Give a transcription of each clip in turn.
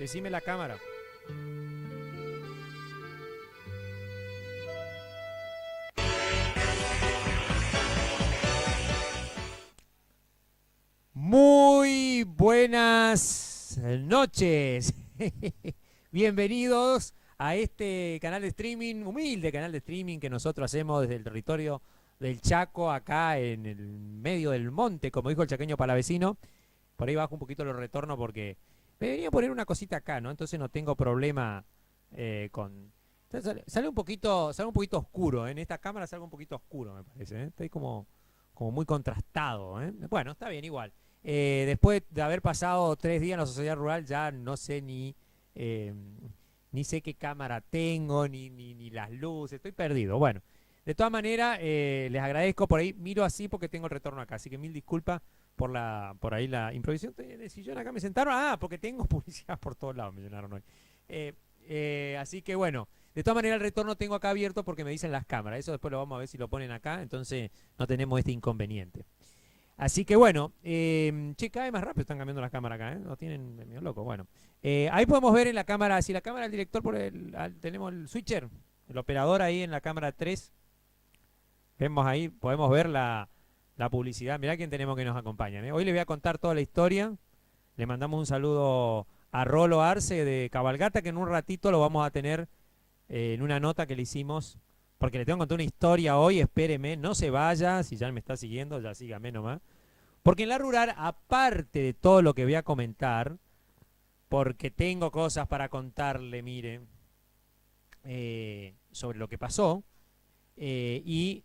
Decime la cámara. Muy buenas noches. Bienvenidos a este canal de streaming, humilde canal de streaming que nosotros hacemos desde el territorio del Chaco, acá en el medio del monte, como dijo el chaqueño palavecino. Por ahí bajo un poquito los retornos porque me venía a poner una cosita acá, ¿no? Entonces no tengo problema con... Entonces sale un poquito oscuro, ¿eh? En esta cámara sale un poquito oscuro, me parece, ¿eh? Estoy como muy contrastado, ¿eh? Bueno, está bien, igual. Después de haber pasado 3 días en la sociedad rural, ya no sé eh, ni sé qué cámara tengo, ni las luces, estoy perdido. Bueno, de todas maneras, les agradezco. Por ahí miro así porque tengo el retorno acá, así que mil disculpas por ahí la improvisación. Estoy en el sillón acá, me sentaron. Ah, porque tengo publicidad por todos lados, me llenaron hoy. Así que bueno, de todas maneras el retorno tengo acá abierto porque me dicen las cámaras. Eso después lo vamos a ver si lo ponen acá, entonces no tenemos este inconveniente. Así que bueno, che, cada vez más rápido están cambiando las cámaras acá, ¿eh? No tienen medio loco. Bueno, ahí podemos ver en la cámara, si la cámara del director, tenemos el switcher, el operador ahí en la cámara 3. Vemos ahí, podemos ver la publicidad. Mirá quién tenemos que nos acompañan, ¿eh? Hoy les voy a contar toda la historia. Le mandamos un saludo a Rolo Arce de Cabalgata, que en un ratito lo vamos a tener en una nota que le hicimos. Porque le tengo que contar una historia hoy, espéreme, no se vaya, si ya me está siguiendo, ya sígame nomás. Porque en la rural, aparte de todo lo que voy a comentar, porque tengo cosas para contarle, mire, sobre lo que pasó, y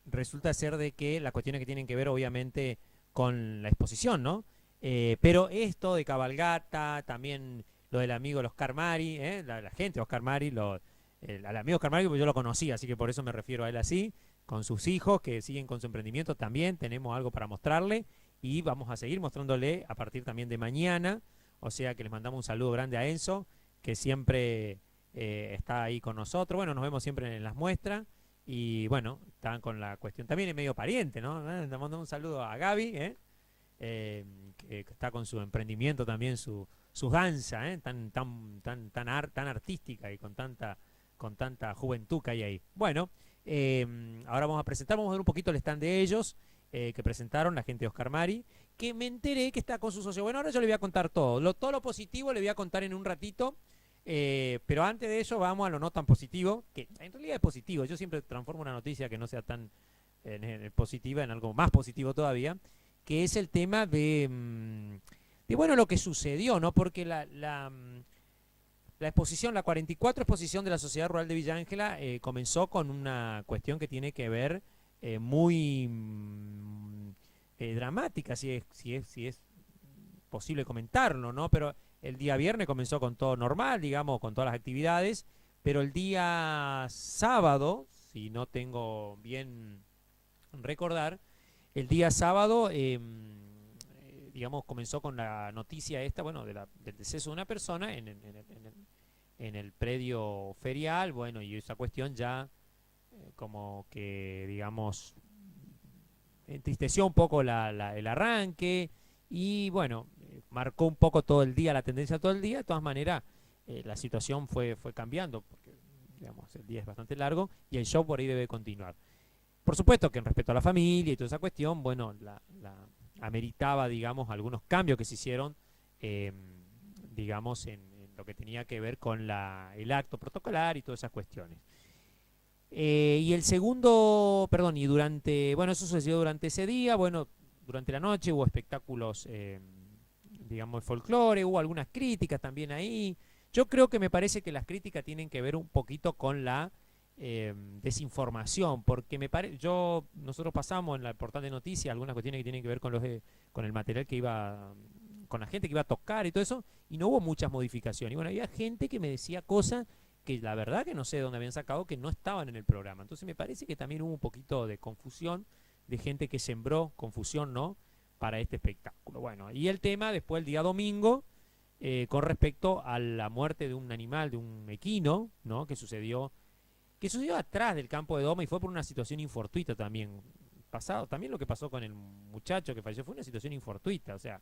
resulta ser de que las cuestiones que tienen que ver obviamente con la exposición, ¿no? Pero esto de Cabalgata, también lo del amigo de Oscar Mari, la gente de Oscar Mari, al amigo Oscar Mari, pues yo lo conocí, así que por eso me refiero a él así, con sus hijos que siguen con su emprendimiento también, tenemos algo para mostrarle y vamos a seguir mostrándole a partir también de mañana, o sea que les mandamos un saludo grande a Enzo, que siempre está ahí con nosotros. Bueno, nos vemos siempre en las muestras. Y bueno, están con la cuestión. También es medio pariente, ¿no? Le mandamos un saludo a Gaby, que está con su emprendimiento también, su danza, tan artística y con tanta juventud que hay ahí. Bueno, ahora vamos a ver un poquito el stand de ellos, que presentaron la gente de Oscar Mari, que me enteré que está con su socio. Bueno, ahora yo le voy a contar todo. Todo lo positivo le voy a contar en un ratito. Pero antes de eso vamos a lo no tan positivo, que en realidad es positivo. Yo siempre transformo una noticia que no sea tan positiva en algo más positivo todavía, que es el tema de bueno, lo que sucedió, ¿no? Porque la exposición, la 44 exposición de la Sociedad Rural de Villa Ángela comenzó con una cuestión que tiene que ver muy dramática, si es posible comentarlo, ¿no? Pero el día viernes comenzó con todo normal, digamos, con todas las actividades, pero el día sábado, si no tengo bien recordar, el día sábado, digamos, comenzó con la noticia esta, bueno, del deceso de una persona en el predio ferial, bueno, y esa cuestión ya como que, digamos, entristeció un poco el arranque y bueno, marcó un poco todo el día, la tendencia todo el día. De todas maneras, la situación fue cambiando, porque digamos, el día es bastante largo y el show por ahí debe continuar. Por supuesto que en respecto a la familia y toda esa cuestión, bueno, ameritaba, digamos, algunos cambios que se hicieron, eh, digamos, en lo que tenía que ver con el acto protocolar y todas esas cuestiones. Y el segundo, perdón, bueno, eso sucedió durante ese día, bueno, durante la noche hubo espectáculos, digamos, de folclore, hubo algunas críticas también ahí. Yo creo que me parece que las críticas tienen que ver un poquito con la desinformación, porque nosotros pasamos en la portal de noticias algunas cuestiones que tienen que ver con el material que iba, con la gente que iba a tocar y todo eso, y no hubo muchas modificaciones. Y bueno, había gente que me decía cosas que la verdad que no sé de dónde habían sacado, que no estaban en el programa. Entonces me parece que también hubo un poquito de confusión, de gente que sembró confusión, ¿no?, para este espectáculo. Bueno, y el tema después el día domingo, con respecto a la muerte de un animal, de un equino, ¿no?, que sucedió atrás del campo de Doma y fue por una situación infortuita también. También lo que pasó con el muchacho que falleció fue una situación infortuita, o sea,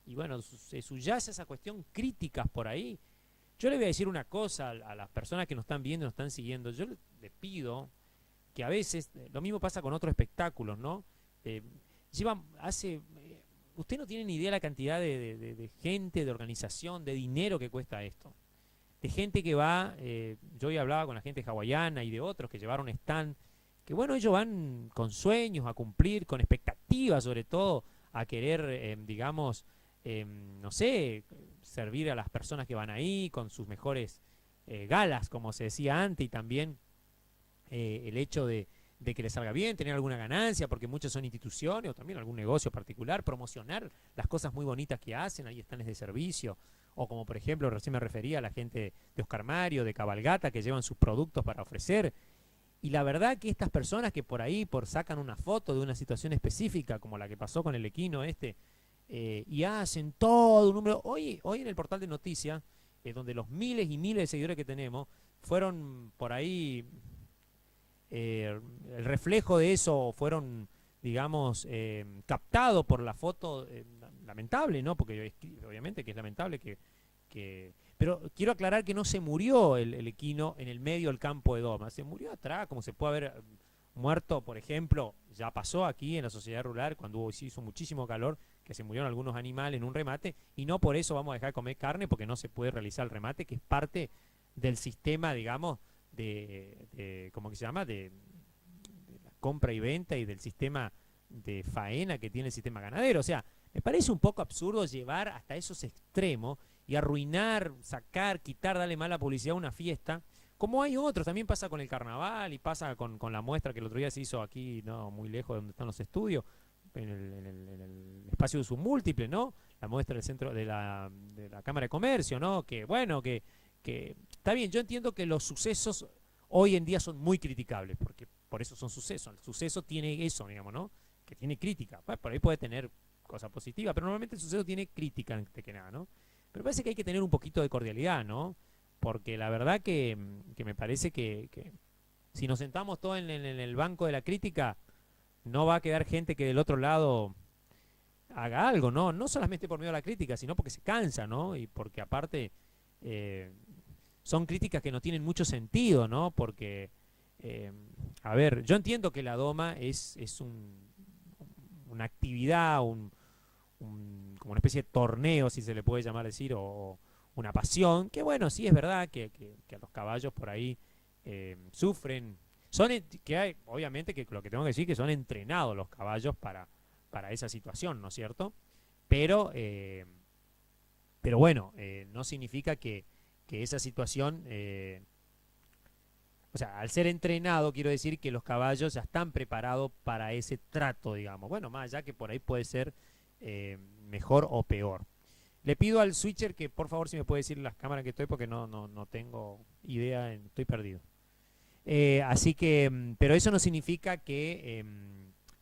y bueno, se subyace esa cuestión críticas por ahí. Yo le voy a decir una cosa a las personas que nos están viendo, nos están siguiendo. Yo le pido que a veces, lo mismo pasa con otros espectáculos, ¿no? Eh, usted no tiene ni idea la cantidad de gente, de organización, de dinero que cuesta esto. De gente que va, yo hoy hablaba con la gente hawaiana y de otros que llevaron stand, que bueno, ellos van con sueños a cumplir, con expectativas sobre todo, a querer, digamos, no sé, servir a las personas que van ahí con sus mejores galas, como se decía antes, y también el hecho de que les salga bien, tener alguna ganancia, porque muchos son instituciones o también algún negocio particular, promocionar las cosas muy bonitas que hacen, ahí están de servicio, o como por ejemplo, recién me refería a la gente de Oscar Mario, de Cabalgata, que llevan sus productos para ofrecer. Y la verdad que estas personas que por ahí sacan una foto de una situación específica, como la que pasó con el equino y hacen todo un número. Hoy en el portal de noticias, donde los miles y miles de seguidores que tenemos, fueron por ahí, el reflejo de eso fueron, digamos, captados por la foto, lamentable, ¿no? Porque obviamente que es lamentable pero quiero aclarar que no se murió el equino en el medio del campo de Doma, se murió atrás, como se puede haber muerto, por ejemplo, ya pasó aquí en la sociedad rural, cuando hizo muchísimo calor, que se murieron algunos animales en un remate, y no por eso vamos a dejar de comer carne, porque no se puede realizar el remate, que es parte del sistema, digamos, ¿cómo que se llama? De la compra y venta y del sistema de faena que tiene el sistema ganadero. O sea, me parece un poco absurdo llevar hasta esos extremos y arruinar, sacar, quitar, darle mala publicidad a una fiesta, como hay otros. También pasa con el carnaval y pasa con la muestra que el otro día se hizo aquí, no muy lejos de donde están los estudios, en el espacio de Submúltiple, ¿no? La muestra del centro de la Cámara de Comercio, ¿no? Que bueno, que está bien, yo entiendo que los sucesos hoy en día son muy criticables, porque por eso son sucesos. El suceso tiene eso, digamos, ¿no? Que tiene crítica. Bueno, por ahí puede tener cosas positivas, pero normalmente el suceso tiene crítica antes que nada, ¿no? Pero parece que hay que tener un poquito de cordialidad, ¿no? Porque la verdad que me parece que si nos sentamos todos en el banco de la crítica, no va a quedar gente que del otro lado haga algo, ¿no? No solamente por medio de la crítica, sino porque se cansa, ¿no? Y porque aparte eh, son críticas que no tienen mucho sentido, ¿no? Porque, a ver, yo entiendo que la doma es una actividad, como una especie de torneo, si se le puede llamar decir, o una pasión, que bueno, sí es verdad que a los caballos por ahí sufren. Obviamente que lo que tengo que decir que son entrenados los caballos para esa situación, ¿no es cierto? Pero, pero bueno, no significa que esa situación, o sea, al ser entrenado, quiero decir que los caballos ya están preparados para ese trato, digamos. Bueno, más allá que por ahí puede ser mejor o peor. Le pido al switcher que por favor si me puede decir las cámaras que estoy porque no tengo idea, estoy perdido. Así que, pero eso no significa que,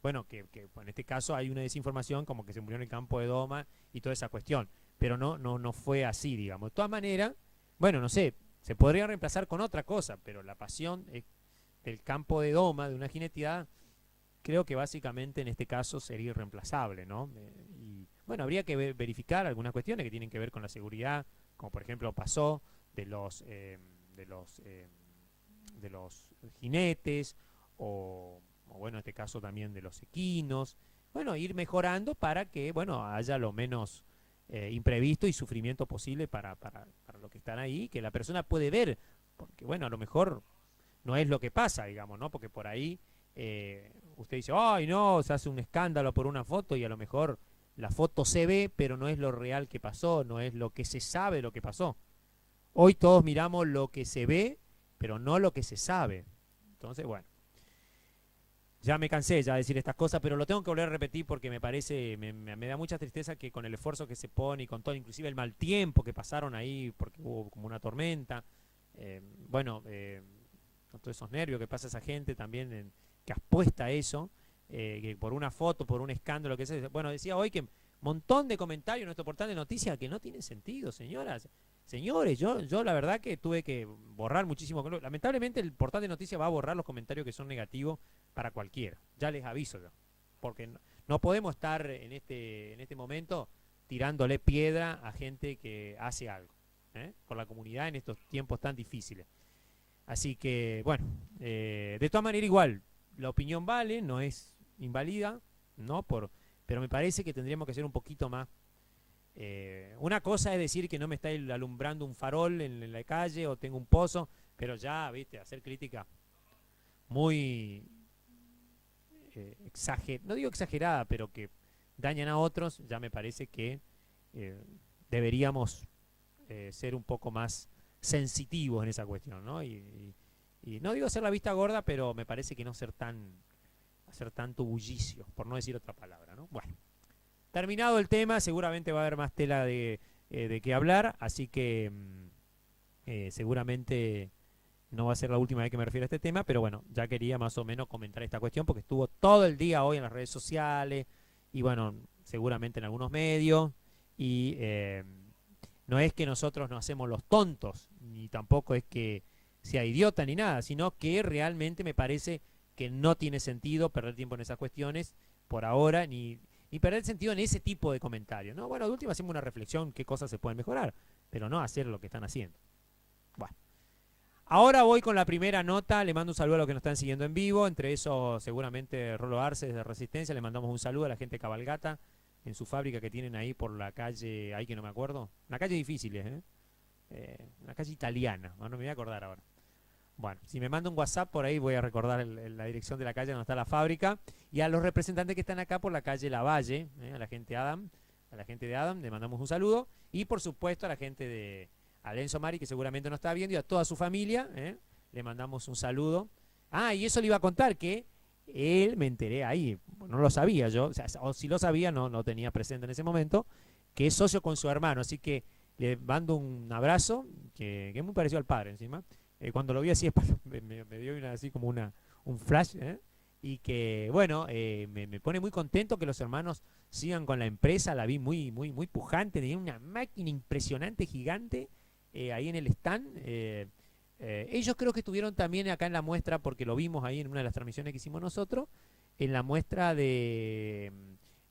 bueno, que en este caso hay una desinformación como que se murió en el campo de Doma y toda esa cuestión. Pero no fue así, digamos. De todas maneras, bueno, no sé, se podría reemplazar con otra cosa, pero la pasión del campo de Doma, de una jineteada, creo que básicamente en este caso sería irreemplazable, ¿no? Y bueno, habría que verificar algunas cuestiones que tienen que ver con la seguridad, como por ejemplo pasó de los jinetes, o bueno, en este caso también de los equinos. Bueno, ir mejorando para que, bueno, haya lo menos imprevisto y sufrimiento posible para los que están ahí, que la persona puede ver, porque bueno, a lo mejor no es lo que pasa, digamos, ¿no? Porque por ahí usted dice, ay no, se hace un escándalo por una foto y a lo mejor la foto se ve, pero no es lo real que pasó, no es lo que se sabe lo que pasó. Hoy todos miramos lo que se ve, pero no lo que se sabe. Entonces, bueno, ya me cansé ya de decir estas cosas, pero lo tengo que volver a repetir porque me parece, me da mucha tristeza que con el esfuerzo que se pone y con todo, inclusive el mal tiempo que pasaron ahí, porque hubo como una tormenta, bueno, con todos esos nervios que pasa esa gente también, que apuesta a eso, que por una foto, por un escándalo, que sea. Bueno, decía hoy que montón de comentarios en nuestro portal de noticias que no tienen sentido, señoras. Señores, yo la verdad que tuve que borrar muchísimo. Lamentablemente el portal de noticias va a borrar los comentarios que son negativos para cualquiera. Ya les aviso yo. Porque no podemos estar en este momento tirándole piedra a gente que hace algo por la comunidad en estos tiempos tan difíciles. Así que, bueno, de todas maneras igual, la opinión vale, no es inválida, ¿no? Pero me parece que tendríamos que ser un poquito más. Una cosa es decir que no me está alumbrando un farol en la calle o tengo un pozo, pero ya, viste, hacer crítica muy no digo exagerada, pero que dañan a otros, ya me parece que deberíamos ser un poco más sensitivos en esa cuestión, ¿no? Y no digo hacer la vista gorda, pero me parece que no hacer tanto bullicio, por no decir otra palabra, ¿no? Bueno, terminado el tema, seguramente va a haber más tela de qué hablar, así que seguramente no va a ser la última vez que me refiero a este tema, pero bueno, ya quería más o menos comentar esta cuestión porque estuvo todo el día hoy en las redes sociales y bueno, seguramente en algunos medios y no es que nosotros nos hacemos los tontos, ni tampoco es que sea idiota ni nada, sino que realmente me parece que no tiene sentido perder tiempo en esas cuestiones por ahora, ni perder sentido en ese tipo de comentarios, ¿no? Bueno, de última hacemos una reflexión, qué cosas se pueden mejorar, pero no hacer lo que están haciendo. Bueno. Ahora voy con la primera nota, le mando un saludo a los que nos están siguiendo en vivo, entre esos seguramente Rolo Arce de Resistencia, le mandamos un saludo a la gente de Cabalgata, en su fábrica que tienen ahí por la calle, ahí que no me acuerdo, una calle difícil, una calle italiana, no me voy a acordar ahora. Bueno, si me manda un WhatsApp por ahí voy a recordar la dirección de la calle donde está la fábrica, y a los representantes que están acá por la calle Lavalle, a la gente de Adam, le mandamos un saludo, y por supuesto a la gente a Lenzo Mari, que seguramente nos está viendo, y a toda su familia, le mandamos un saludo. Ah, y eso le iba a contar, que él, me enteré ahí, no lo sabía yo, o si lo sabía, no lo tenía presente en ese momento, que es socio con su hermano, así que le mando un abrazo, que es muy parecido al padre encima. Cuando lo vi así, me dio así como un flash, y que, bueno, me pone muy contento que los hermanos sigan con la empresa, la vi muy pujante, tenía una máquina impresionante, gigante, ahí en el stand. Ellos creo que estuvieron también acá en la muestra, porque lo vimos ahí en una de las transmisiones que hicimos nosotros, en la muestra de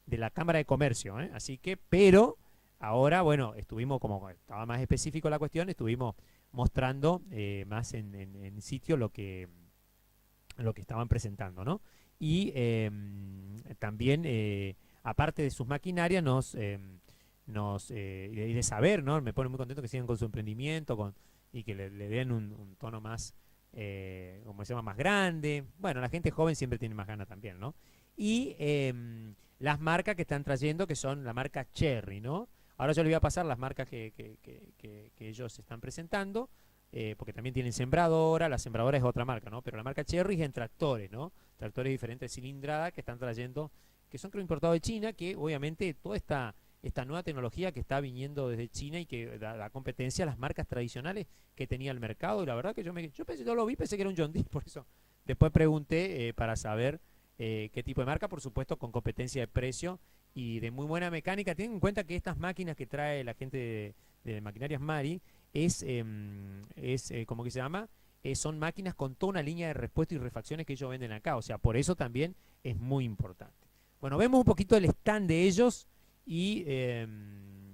la Cámara de Comercio, así que, pero ahora, bueno, estuvimos, como estaba más específico la cuestión, estuvimos mostrando más en sitio lo que estaban presentando, ¿no? Y también, aparte de sus maquinarias, y de saber, ¿no? Me pone muy contento que sigan con su emprendimiento, y que le den un tono más, como se llama, más grande. Bueno, la gente joven siempre tiene más ganas también, ¿no? Y las marcas que están trayendo, que son la marca Cherry, ¿no? Ahora yo le voy a pasar las marcas que ellos están presentando, porque también tienen sembradora, la sembradora es otra marca, ¿no? Pero la marca Cherry es en tractores, ¿no? Tractores diferentes de cilindrada que están trayendo, que son creo importados de China, que obviamente toda esta nueva tecnología que está viniendo desde China y que da competencia a las marcas tradicionales que tenía el mercado, y la verdad que yo lo vi, pensé que era un John Deere, por eso después pregunté para saber qué tipo de marca, por supuesto con competencia de precio y de muy buena mecánica. Ten en cuenta que estas máquinas que trae la gente de Maquinarias Mari ¿cómo que se llama? Son máquinas con toda una línea de repuesto y refacciones que ellos venden acá, o sea, por eso también es muy importante. Bueno, vemos un poquito el stand de ellos y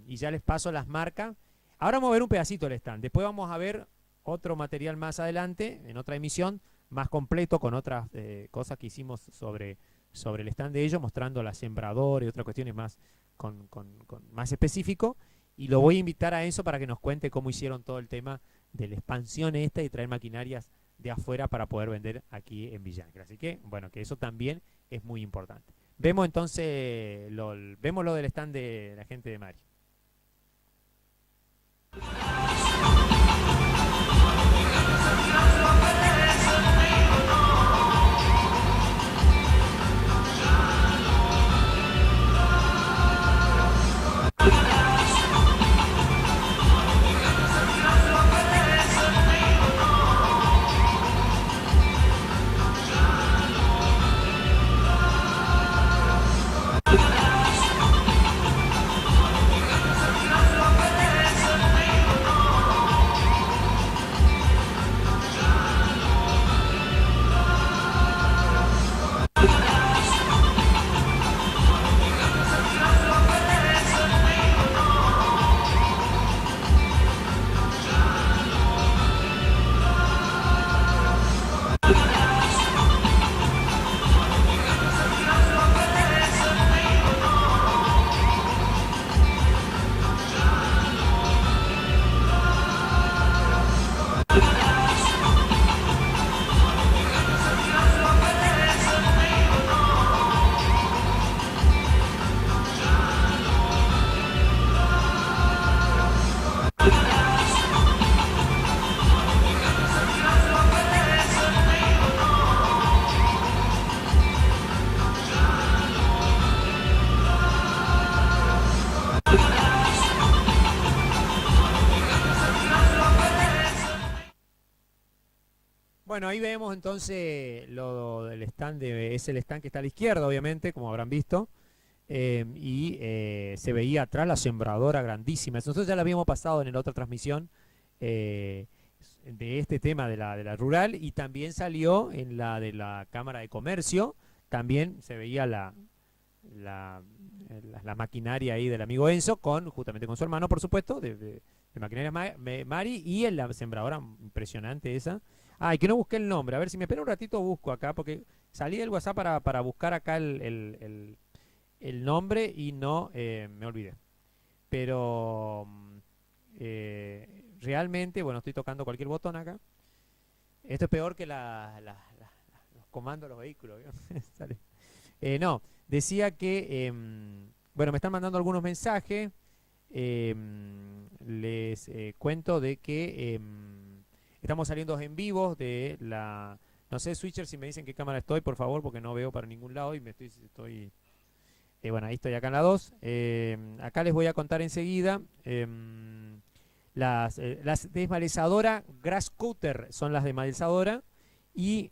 ya les paso las marcas. Ahora vamos a ver un pedacito del stand, después vamos a ver otro material más adelante, en otra emisión, más completo, con otras cosas que hicimos sobre el stand de ellos, mostrando la sembradora y otras cuestiones más más específico, y lo voy a invitar a Enzo para que nos cuente cómo hicieron todo el tema de la expansión esta y traer maquinarias de afuera para poder vender aquí en Villa Ángel. Así que, bueno, que eso también es muy importante. Vemos entonces, vemos lo del stand de la gente de Mari. Bueno, ahí vemos entonces lo del stand, es el stand que está a la izquierda, obviamente, como habrán visto. Se veía atrás la sembradora grandísima. Nosotros ya la habíamos pasado en la otra transmisión de este tema de la rural, y también salió en la de la Cámara de Comercio. También se veía la maquinaria ahí del amigo Enzo, justamente con su hermano, por supuesto, de Maquinaria Mari, y en la sembradora impresionante esa. Y que no busqué el nombre, a ver si me espero un ratito busco acá, porque salí del WhatsApp para buscar acá el nombre y no me olvidé. Pero realmente, bueno, estoy tocando cualquier botón acá. Esto es peor que los comandos de los vehículos. No, decía que, bueno, me están mandando algunos mensajes. Les cuento de que estamos saliendo en vivo de la... No sé, Switcher, si me dicen qué cámara estoy, por favor, porque no veo para ningún lado y estoy bueno, ahí estoy acá en la 2. Acá les voy a contar enseguida. Las desmalezadoras Grass Cutter son las desmalezadoras, y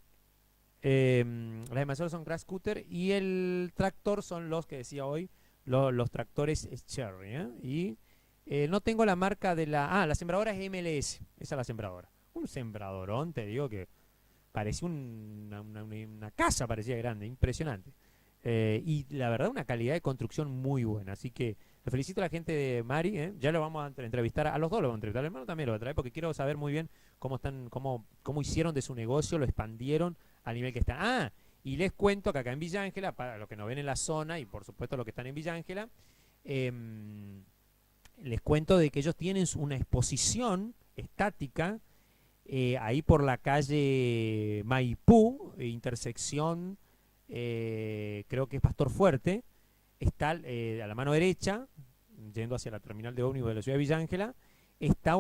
las desmalezadoras son Grass Cutter, y el tractor son los que decía hoy, los tractores Cherry. Y no tengo la marca de la sembradora es MLS, esa es la sembradora. Un sembradorón, te digo, que parecía una casa, parecía grande, impresionante. Y la verdad, una calidad de construcción muy buena. Así que le felicito a la gente de Mari. Ya lo vamos a entrevistar a los dos, lo vamos a entrevistar. Al hermano también lo voy a traer, porque quiero saber muy bien cómo hicieron de su negocio, lo expandieron al nivel que está. Y les cuento que acá en Villa Ángela, para los que nos ven en la zona y por supuesto los que están en Villa Ángela, les cuento de que ellos tienen una exposición estática ahí por la calle Maipú, intersección, creo que es Pastor Fuerte. Está a la mano derecha, yendo hacia la terminal de ómnibus de la ciudad de Villa Ángela, está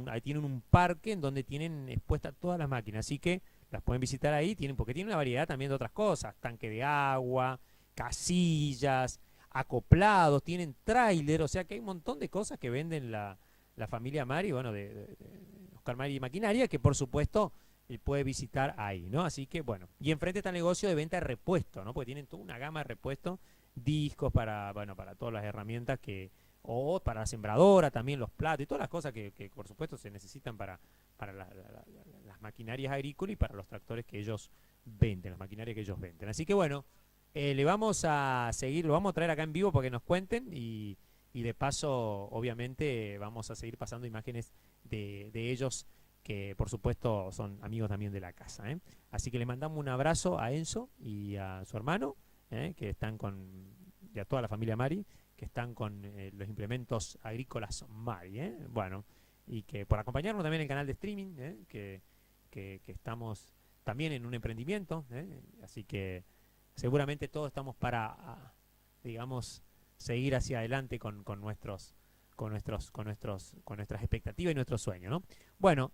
ahí tienen un parque en donde tienen expuestas todas las máquinas, así que las pueden visitar ahí, porque tienen una variedad también de otras cosas, tanque de agua, casillas, acoplados, tienen tráiler, o sea que hay un montón de cosas que venden la familia Mari, bueno, de Oscar Mari y Maquinaria, que por supuesto puede visitar ahí, ¿no? Así que bueno, y enfrente está el negocio de venta de repuesto, ¿no? Porque tienen toda una gama de repuestos, discos para todas las herramientas o para la sembradora, también los platos y todas las cosas que por supuesto se necesitan para las maquinarias agrícolas y para los tractores que ellos venden, las maquinarias que ellos venden. Así que bueno, le vamos a seguir, lo vamos a traer acá en vivo para que nos cuenten, y de paso obviamente vamos a seguir pasando imágenes de ellos, que por supuesto son amigos también de la casa. Así que le mandamos un abrazo a Enzo y a su hermano, que están y a toda la familia Mari, que están con los implementos agrícolas Mari. Bueno, y que por acompañarnos también en el canal de streaming, que estamos también en un emprendimiento, así que seguramente todos estamos para, digamos, seguir hacia adelante con nuestras expectativas y nuestros sueños, ¿no? Bueno,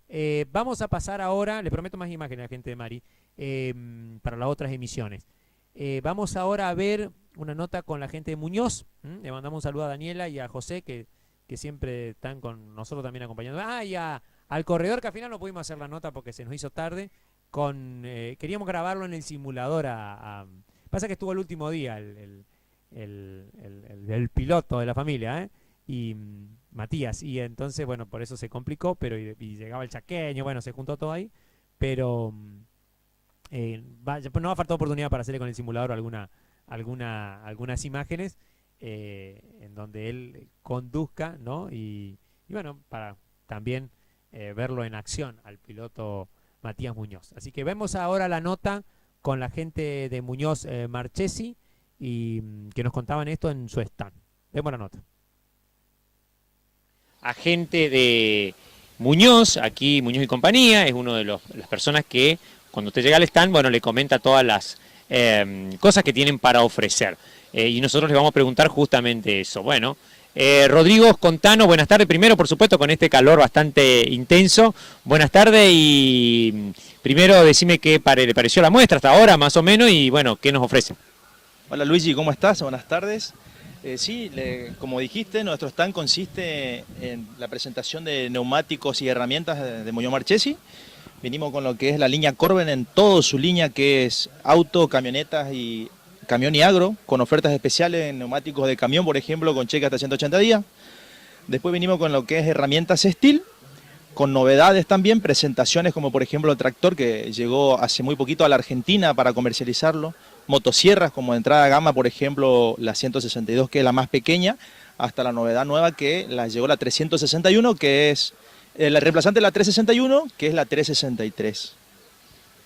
vamos a pasar ahora, le prometo más imágenes a la gente de Mari para las otras emisiones. Vamos ahora a ver una nota con la gente de Muñoz. Le mandamos un saludo a Daniela y a José, que siempre están con nosotros también acompañando. Y al corredor, que al final no pudimos hacer la nota porque se nos hizo tarde. Queríamos grabarlo en el simulador. Pasa que estuvo el último día el piloto de la familia, y Matías, y entonces, bueno, por eso se complicó, pero y llegaba el chaqueño, bueno, se juntó todo ahí, pero no va a faltar oportunidad para hacerle con el simulador algunas imágenes en donde él conduzca, ¿no? Y bueno, para también verlo en acción al piloto Matías Muñoz. Así que vemos ahora la nota con la gente de Muñoz Marchesi, y que nos contaban esto en su stand. Vemos la nota. Agente de Muñoz, aquí Muñoz y compañía, es uno de las personas que cuando usted llega al stand, bueno, le comenta todas las cosas que tienen para ofrecer. Y nosotros le vamos a preguntar justamente eso. Bueno, Rodrigo, contanos, buenas tardes. Primero, por supuesto, con este calor bastante intenso. Buenas tardes, y primero decime qué le pareció la muestra hasta ahora, más o menos, y bueno, qué nos ofrece. Hola Luigi, ¿cómo estás? Buenas tardes. Sí, como dijiste, nuestro stand consiste en la presentación de neumáticos y herramientas de Muñoz Marchesi. Venimos con lo que es la línea Corben en toda su línea, que es auto, camionetas y camión y agro, con ofertas especiales en neumáticos de camión, por ejemplo, con cheque hasta 180 días. Después venimos con lo que es herramientas Steel, con novedades también, presentaciones como por ejemplo el tractor que llegó hace muy poquito a la Argentina para comercializarlo, motosierras como de entrada de gama, por ejemplo la 162 que es la más pequeña, hasta la novedad nueva que la llegó la 361 que es la reemplazante de la 361 que es la 363.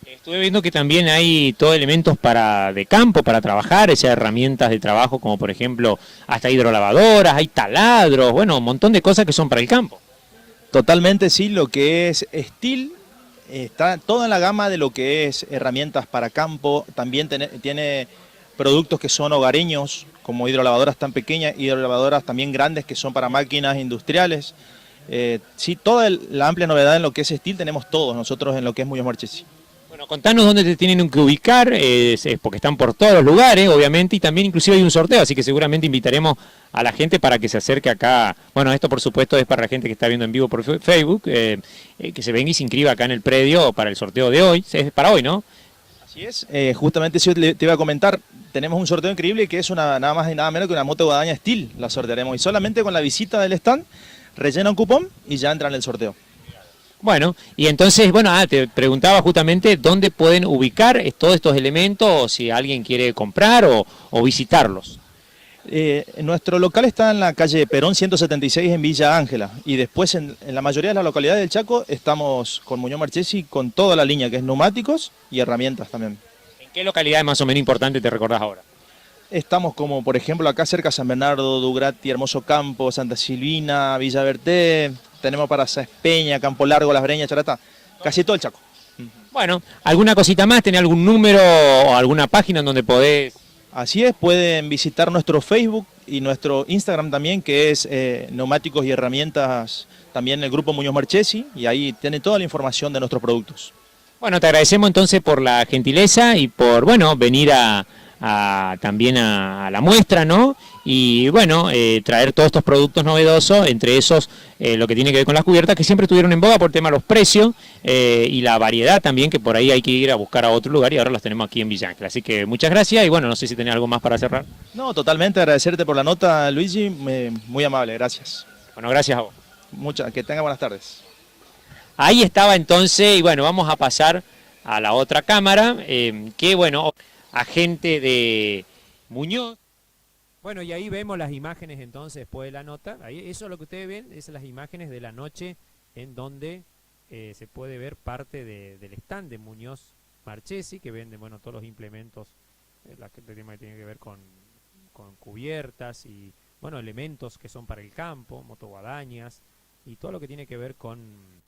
Estuve viendo que también hay todo elementos de campo para trabajar, esas herramientas de trabajo como por ejemplo hasta hidrolavadoras, hay taladros, bueno, un montón de cosas que son para el campo. Totalmente sí, lo que es Steel está toda en la gama de lo que es herramientas para campo, también tiene productos que son hogareños, como hidrolavadoras tan pequeñas, hidrolavadoras también grandes que son para máquinas industriales. Sí, toda la amplia novedad en lo que es Steel tenemos todos nosotros en lo que es Muñoz Marchesi. Bueno, contanos dónde te tienen que ubicar, porque están por todos los lugares, obviamente, y también inclusive hay un sorteo, así que seguramente invitaremos a la gente para que se acerque acá. Bueno, esto por supuesto es para la gente que está viendo en vivo por Facebook, que se venga y se inscriba acá en el predio para el sorteo de hoy. Es para hoy, ¿no? Así es, justamente eso te iba a comentar, tenemos un sorteo increíble que es nada más y nada menos que una moto guadaña Steel, la sortearemos, y solamente con la visita del stand, rellena un cupón y ya entra en el sorteo. Bueno, y entonces, bueno, te preguntaba justamente dónde pueden ubicar todos estos elementos, o si alguien quiere comprar o visitarlos. Nuestro local está en la calle Perón 176 en Villa Ángela, y después en la mayoría de las localidades del Chaco estamos con Muñoz Marchesi con toda la línea que es neumáticos y herramientas también. ¿En qué localidades más o menos importantes te recordás ahora? Estamos como por ejemplo acá cerca San Bernardo, Dugrati, Hermoso Campo, Santa Silvina, Villa Berté, tenemos para Peña, Campo Largo, Las Breñas, Charata, casi todo el Chaco. Bueno, ¿alguna cosita más? ¿Tenés algún número o alguna página en donde podés? Así es, pueden visitar nuestro Facebook y nuestro Instagram también, que es Neumáticos y Herramientas, también el grupo Muñoz Marchesi, y ahí tiene toda la información de nuestros productos. Bueno, te agradecemos entonces por la gentileza y por, bueno, venir también a la muestra, ¿no? Y bueno, traer todos estos productos novedosos, entre esos lo que tiene que ver con las cubiertas, que siempre estuvieron en boga por el tema de los precios y la variedad también, que por ahí hay que ir a buscar a otro lugar y ahora los tenemos aquí en Villa Ángela. Así que muchas gracias y bueno, no sé si tenés algo más para cerrar. No, totalmente, agradecerte por la nota, Luigi, muy amable, gracias. Bueno, gracias a vos. Que tenga buenas tardes. Ahí estaba entonces, y bueno, vamos a pasar a la otra cámara, que bueno, agente de Muñoz. Bueno, y ahí vemos las imágenes entonces después de la nota. Ahí, eso es lo que ustedes ven, es las imágenes de la noche en donde se puede ver parte del stand de Muñoz Marchesi, que vende bueno, todos los implementos, el tema que tiene que ver con cubiertas y bueno, elementos que son para el campo, motoguadañas y todo lo que tiene que ver con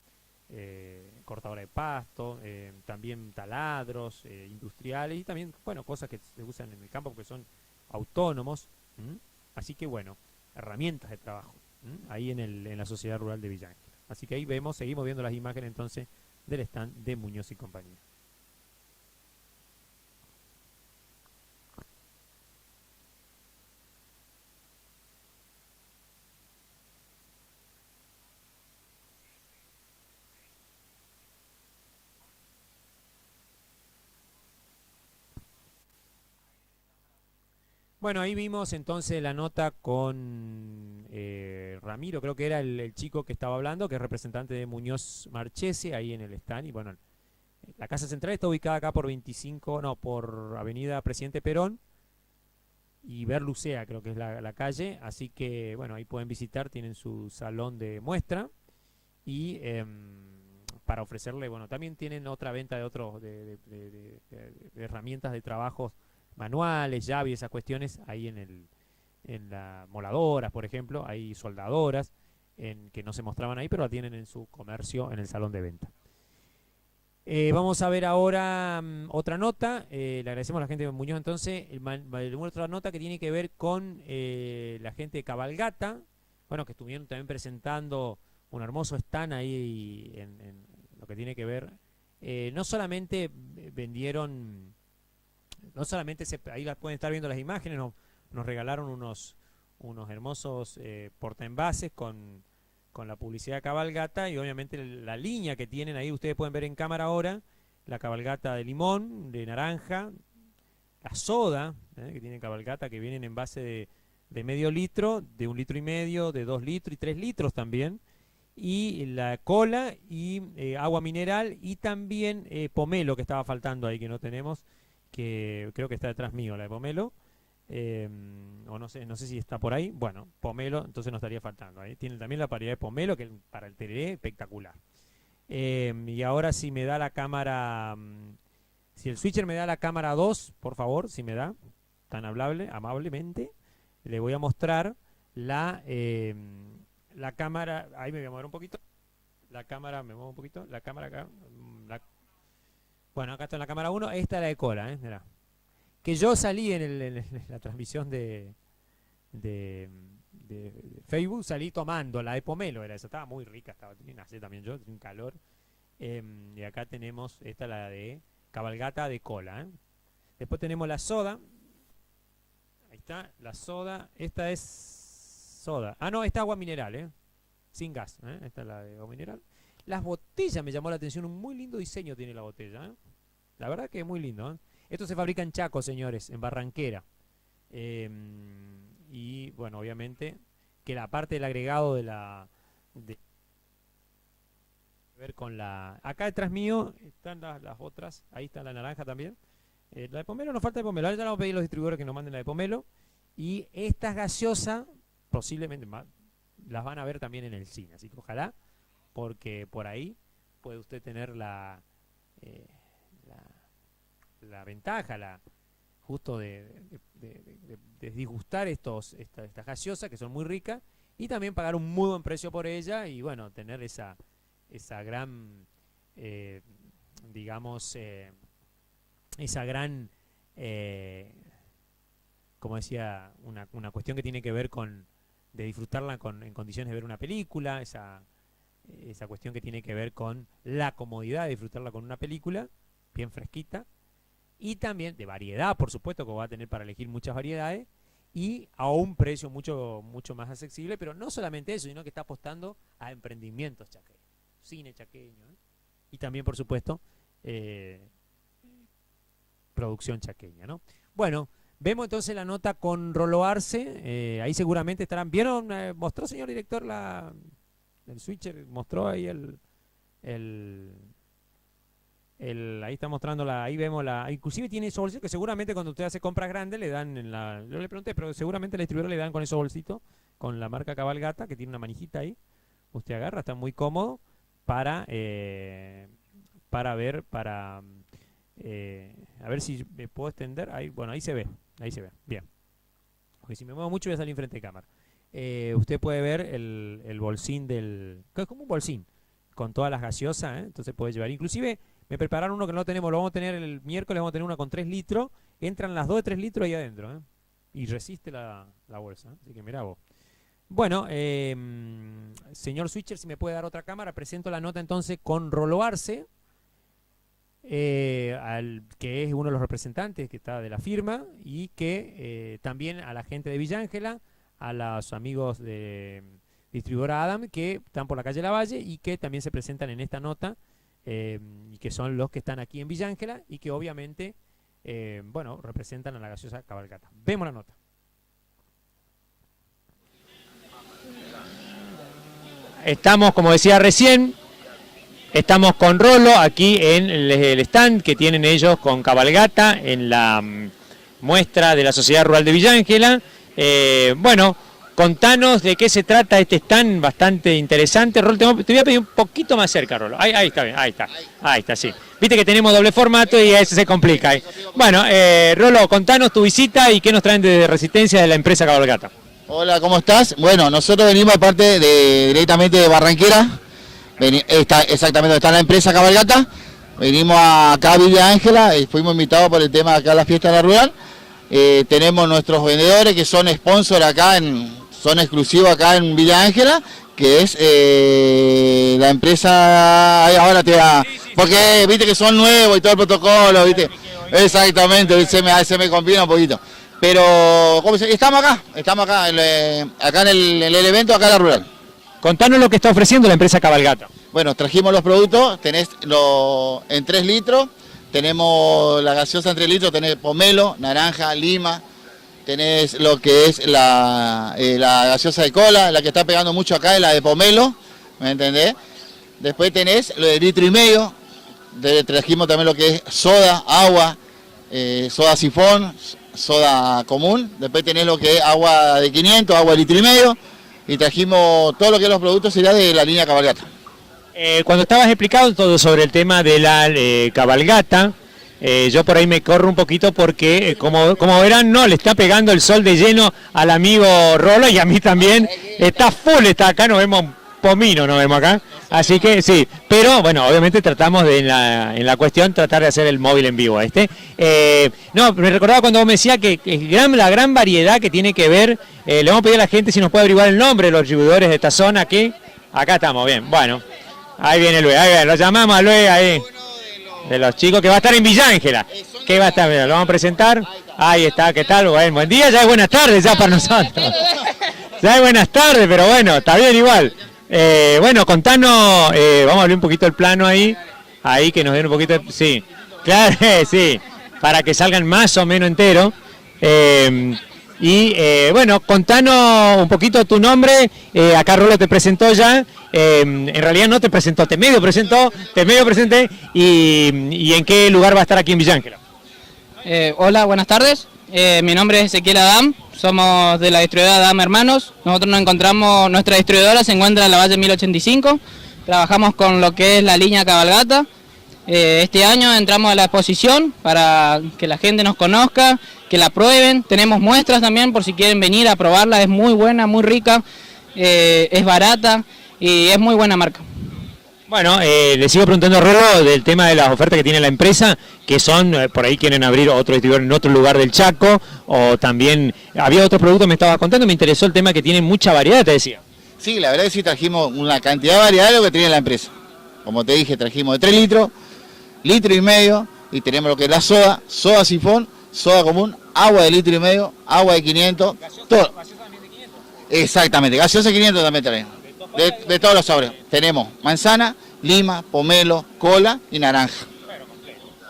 cortadora de pasto, también taladros industriales y también bueno, cosas que se usan en el campo porque son autónomos. Así que bueno, herramientas de trabajo ahí en la sociedad rural de Villa Ángela. Así que ahí seguimos viendo las imágenes entonces del stand de Muñoz y compañía. Bueno, ahí vimos entonces la nota con Ramiro, creo que era el chico que estaba hablando, que es representante de Muñoz Marchesi, ahí en el stand. Y bueno, la casa central está ubicada acá por por Avenida Presidente Perón y Berlucea, creo que es la calle. Así que bueno, ahí pueden visitar, tienen su salón de muestra y para ofrecerle, bueno, también tienen otra venta de otros de herramientas de trabajo manuales, llaves, esas cuestiones, ahí en las moladoras, por ejemplo, hay soldadoras que no se mostraban ahí, pero la tienen en su comercio, en el salón de venta. Vamos a ver ahora otra nota, le agradecemos a la gente de Muñoz entonces, otra nota que tiene que ver con la gente de Cabalgata, bueno, que estuvieron también presentando un hermoso stand ahí en lo que tiene que ver, no solamente vendieron... No solamente ahí pueden estar viendo las imágenes, nos regalaron unos hermosos portaenvases con con la publicidad de cabalgata y obviamente la línea que tienen ahí, ustedes pueden ver en cámara ahora, la cabalgata de limón, de naranja, la soda, que tiene cabalgata, que vienen en base de medio litro, de 1,5 litros, de 2 litros y 3 litros también, y la cola y agua mineral y también pomelo que estaba faltando ahí que no tenemos, que creo que está detrás mío la de pomelo, o no sé si está por ahí. Bueno, pomelo entonces no estaría faltando ahí. Tiene también la variedad de pomelo que para el tereré espectacular. Y ahora si me da la cámara, si el switcher me da la cámara 2, por favor, si me da, tan amablemente, le voy a mostrar la cámara. Ahí me voy a mover un poquito. La cámara, me muevo un poquito. La cámara acá. Bueno, acá está en la cámara 1. Esta es la de cola, mirá. Que yo salí en la transmisión de Facebook, salí tomando la de pomelo, era esa. Estaba muy rica, tenía sed también yo, tenía un calor. Y acá tenemos, esta la de cabalgata de cola. Después tenemos la soda. Ahí está, la soda. Esta es soda. Ah, no, esta es agua mineral, sin gas. Esta es la de agua mineral. Las botellas me llamó la atención, un muy lindo diseño tiene la botella. La verdad que es muy lindo. Esto se fabrica en Chaco, señores, en Barranquera. Y bueno, obviamente que la parte del agregado de ver con la... Acá detrás mío están las otras. Ahí está la naranja también. La de pomelo, nos falta de pomelo. Ahora ya vamos a pedir a los distribuidores que nos manden la de pomelo. Y estas gaseosas, posiblemente las van a ver también en el cine. Así que ojalá, porque por ahí puede usted tener la ventaja, justo de disgustar estas gaseosas que son muy ricas y también pagar un muy buen precio por ella y bueno, tener esa gran, digamos, esa gran, como decía, una cuestión que tiene que ver de disfrutarla en condiciones de ver una película, esa cuestión que tiene que ver con la comodidad de disfrutarla con una película bien fresquita. Y también de variedad, por supuesto, que va a tener para elegir muchas variedades y a un precio mucho más accesible, pero no solamente eso, sino que está apostando a emprendimientos chaqueños, cine chaqueño, y también, por supuesto, producción chaqueña, ¿no? Bueno, vemos entonces la nota con Rolo Arce, ahí seguramente estarán, ¿vieron? ¿Mostró, señor director, el switcher? ¿Mostró ahí ahí está mostrando ahí vemos inclusive tiene esos bolsitos que seguramente cuando usted hace compras grandes le dan yo le pregunté, pero seguramente el distribuidor le dan con esos bolsitos, con la marca Cabalgata, que tiene una manijita ahí, usted agarra, está muy cómodo para ver, a ver si me puedo extender, ahí, bueno, ahí se ve, bien, porque si me muevo mucho voy a salir enfrente de cámara. Usted puede ver el bolsín que es como un bolsín, con todas las gaseosas, entonces puede llevar, inclusive me prepararon uno que no tenemos, lo vamos a tener el miércoles, vamos a tener una con 3 litros, entran las 2 de 3 litros ahí adentro, y resiste la bolsa, así que mirá vos. Bueno, señor switcher, si me puede dar otra cámara, presento la nota entonces con Rolo Arce, que es uno de los representantes que está de la firma, y que también a la gente de Villa Ángela, a los amigos de distribuidora Adam, que están por la calle Lavalle y que también se presentan en esta nota, y que son los que están aquí en Villa Ángela y que obviamente, bueno, representan a la gaseosa Cabalgata. Vemos la nota. Estamos, como decía recién, estamos con Rolo aquí en el stand que tienen ellos con Cabalgata en la muestra de la Sociedad Rural de Villa Ángela. Bueno, contanos de qué se trata este stand bastante interesante. Rolo, te voy a pedir un poquito más cerca, Rolo. Ahí está bien, ahí está, sí. Viste que tenemos doble formato y a veces se complica. Bueno, Rolo, contanos tu visita y qué nos traen de Resistencia de la empresa Cabalgata. Hola, ¿cómo estás? Bueno, nosotros venimos de parte directamente de Barranquera, exactamente donde está la empresa Cabalgata. Venimos acá a Villa Ángela, fuimos invitados por el tema de acá a la fiesta de la rural. Tenemos nuestros vendedores que son sponsor acá, son exclusivos acá en Villa Ángela, que es la empresa, ahora te da, porque viste que son nuevos y todo el protocolo, viste, exactamente, se me conviene un poquito. Pero estamos acá en el evento acá en la rural. Contanos lo que está ofreciendo la empresa Cabalgata. Bueno, trajimos los productos, tenés en 3 litros, tenemos la gaseosa en 3 litros, tenés pomelo, naranja, lima, tenés lo que es la gaseosa de cola, la que está pegando mucho acá es la de pomelo, ¿me entendés? Después tenés lo de 1,5 litros, trajimos también lo que es soda, agua, soda sifón, soda común, después tenés lo que es agua de 500, agua de 1,5 litros, y trajimos todo lo que es los productos sería de la línea Cabalgata. Cuando estabas explicando todo sobre el tema de la cabalgata, yo por ahí me corro un poquito porque, como verán, no le está pegando el sol de lleno al amigo Rolo y a mí también. Está full, está acá, nos vemos pomino, nos vemos acá. Así que sí, pero bueno, obviamente tratamos de en la cuestión tratar de hacer el móvil en vivo. No, me recordaba cuando vos me decías que la gran variedad que tiene que ver, le vamos a pedir a la gente si nos puede averiguar el nombre de los distribuidores de esta zona aquí. Acá estamos, bien, bueno. Ahí viene Luis, ahí viene, lo llamamos a Luis ahí, de los chicos que va a estar en Villa Ángela. ¿Qué va a estar? Lo vamos a presentar. Ahí está, ¿qué tal? Buen día, ya es buenas tardes ya para nosotros. Ya es buenas tardes, pero bueno, está bien igual. Bueno, contanos, vamos a abrir un poquito el plano ahí que nos den un poquito, sí, claro, sí, para que salgan más o menos enteros. Bueno, contanos un poquito tu nombre, acá Rolo te presentó ya, en realidad no te presentó, te medio presenté, y en qué lugar va a estar aquí en Villa Ángela. Hola, buenas tardes, mi nombre es Ezequiel Adam, somos de la distribuidora Adam Hermanos, nosotros nos encontramos, nuestra distribuidora se encuentra en la Valle 1085, trabajamos con lo que es la línea Cabalgata. Este año entramos a la exposición para que la gente nos conozca, que la prueben, tenemos muestras también por si quieren venir a probarla, es muy buena, muy rica, es barata y es muy buena marca. Bueno, le sigo preguntando a Rolo del tema de las ofertas que tiene la empresa, que son, por ahí quieren abrir otro distribuidor en otro lugar del Chaco, o también, había otro producto, me estabas contando, me interesó el tema que tiene mucha variedad, te decía. Sí, la verdad es que sí trajimos una cantidad de variedad de lo que tenía la empresa. Como te dije, trajimos de 3 litros, 1,5 litros, y tenemos lo que es la soda, soda sifón, soda común, agua de 1,5 litros, agua de 500, todo. ¿Gaseosa también de 500? Exactamente, gaseosa 500 también traemos. De todos los sabores. Tenemos manzana, lima, pomelo, cola y naranja.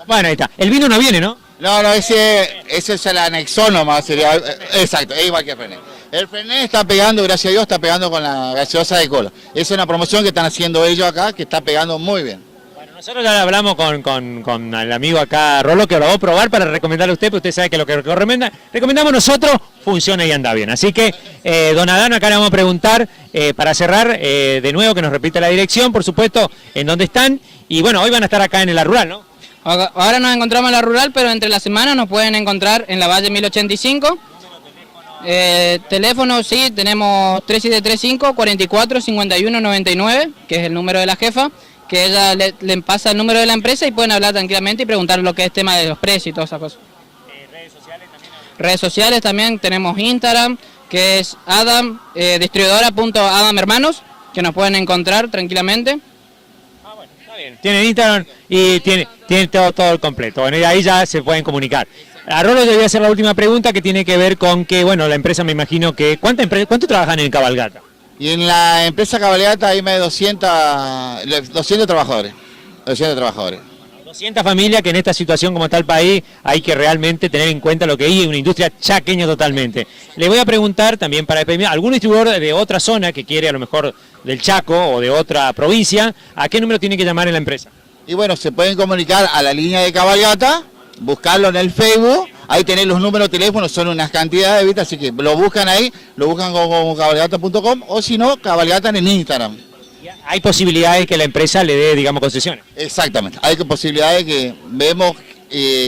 Bueno, ahí está. El vino no viene, ¿no? No, ese es el anexo nomás, sería, exacto, es igual que el Fernet. El Fernet está pegando, gracias a Dios, está pegando con la gaseosa de cola. Es una promoción que están haciendo ellos acá, que está pegando muy bien. Bueno, nosotros ya hablamos con el amigo acá, Rolo, que lo va a probar para recomendarle a usted, porque usted sabe que lo que recomendamos nosotros funciona y anda bien. Así que, don Adán, acá le vamos a preguntar, para cerrar, de nuevo, que nos repita la dirección, por supuesto, en dónde están. Y bueno, hoy van a estar acá en la rural, ¿no? Ahora nos encontramos en la rural, pero entre la semana nos pueden encontrar en la Valle 1085. Teléfono, sí, tenemos 3735 44 51 99, que es el número de la jefa, que ella le pasa el número de la empresa y pueden hablar tranquilamente y preguntar lo que es tema de los precios y todas esas cosas. ¿Redes sociales también? Redes sociales también tenemos Instagram, que es Adam, distribuidora.adamhermanos, que nos pueden encontrar tranquilamente. Ah, bueno, está bien. Tienen Instagram y tiene todo el completo. Bueno, y ahí ya se pueden comunicar. A Rolo le voy a hacer la última pregunta, que tiene que ver con que, bueno, la empresa, me imagino que... ¿Cuánto trabajan en Cabalgata? Y en la empresa Cabalgata hay más de 200 trabajadores. 200 familias que en esta situación como está el país hay que realmente tener en cuenta lo que hay, una industria chaqueña totalmente. Le voy a preguntar también para despedirme, algún distribuidor de otra zona que quiere a lo mejor del Chaco o de otra provincia, ¿a qué número tiene que llamar en la empresa? Y bueno, se pueden comunicar a la línea de Cabalgata, buscarlo en el Facebook, ahí tenés los números de teléfono, son unas cantidades, ¿viste? Así que lo buscan ahí, lo buscan con cabalgata.com o si no, Cabalgata en el Instagram. ¿Hay posibilidades que la empresa le dé, digamos, concesiones? Exactamente, hay posibilidades que vemos,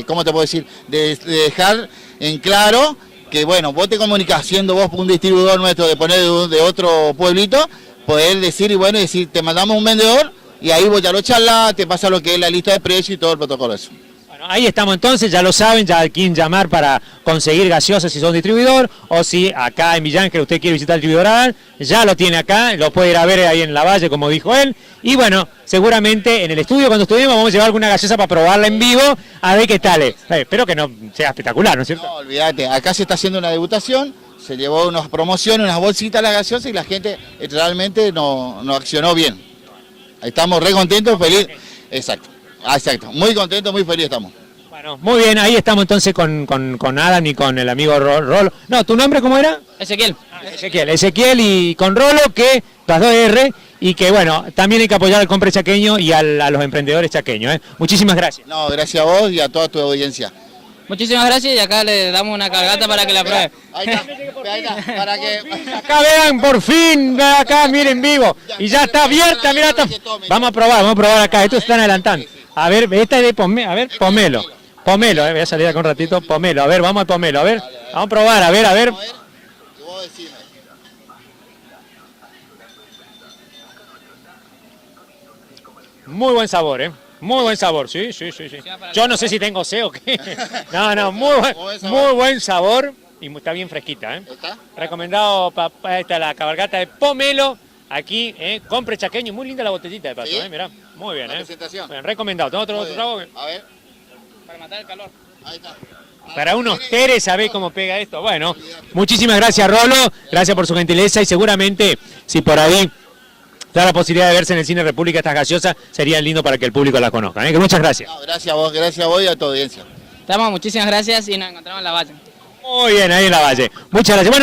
¿cómo te puedo decir? De dejar en claro que, bueno, vos te comunicás siendo vos un distribuidor nuestro de poner de otro pueblito, poder decir y bueno, decir, te mandamos un vendedor y ahí vos ya lo charlás, te pasa lo que es la lista de precios y todo el protocolo de eso. Ahí estamos entonces, ya lo saben, ya a quién llamar para conseguir gaseosas si son distribuidor, o si acá en Villa Ángela usted quiere visitar el distribuidor Adán, ya lo tiene acá, lo puede ir a ver ahí en la Valle, como dijo él, y bueno, seguramente en el estudio cuando estuvimos vamos a llevar alguna gaseosa para probarla en vivo, a ver qué tal es. Espero que no sea espectacular, ¿no es cierto? No, olvídate, acá se está haciendo una degutación, se llevó unas promociones, unas bolsitas a la gaseosa y la gente realmente no accionó bien. Estamos re contentos, felices. Exacto, exacto. Muy contentos, muy felices estamos. Bueno, muy bien, ahí estamos entonces con Adam y con el amigo Rolo. No, ¿tu nombre cómo era? Ezequiel. Ezequiel y con Rolo, que las dos R, y que bueno, también hay que apoyar al compre chaqueño y a los emprendedores chaqueños. Muchísimas gracias. No, gracias a vos y a toda tu audiencia. Muchísimas gracias y acá le damos una cabalgata para que la pruebe. Ahí está, para que... Acá vean, por fin, acá miren vivo. Y ya está abierta, mira, vamos a probar acá, estos están adelantando. A ver, esta es de pomelo, a ver, pomelo, voy a salir acá un ratito, pomelo, a ver, vamos al pomelo, a ver, vamos a probar, a ver. Muy buen sabor, muy buen sabor, sí. Yo no sé si tengo sed o qué. No, muy buen sabor y está bien fresquita, ¿Está? Recomendado para la cabalgata de pomelo. Aquí, compre chaqueño, muy linda la botellita de paso, ¿Sí? Mirá, muy bien, La presentación. Bien, recomendado. ¿Tengo otro trago? A ver. Para matar el calor. Ahí está. Para unos teres, ¿sabés cómo pega esto? Bueno, muchísimas gracias, Rolo, gracias por su gentileza y seguramente, si por ahí da la posibilidad de verse en el Cine República estas gaseosas, sería lindo para que el público las conozca. Que muchas gracias. No, gracias a vos y a tu audiencia. Estamos, muchísimas gracias y nos encontramos en la valle. Muy bien, ahí en la Valle. Muchas gracias. Bueno,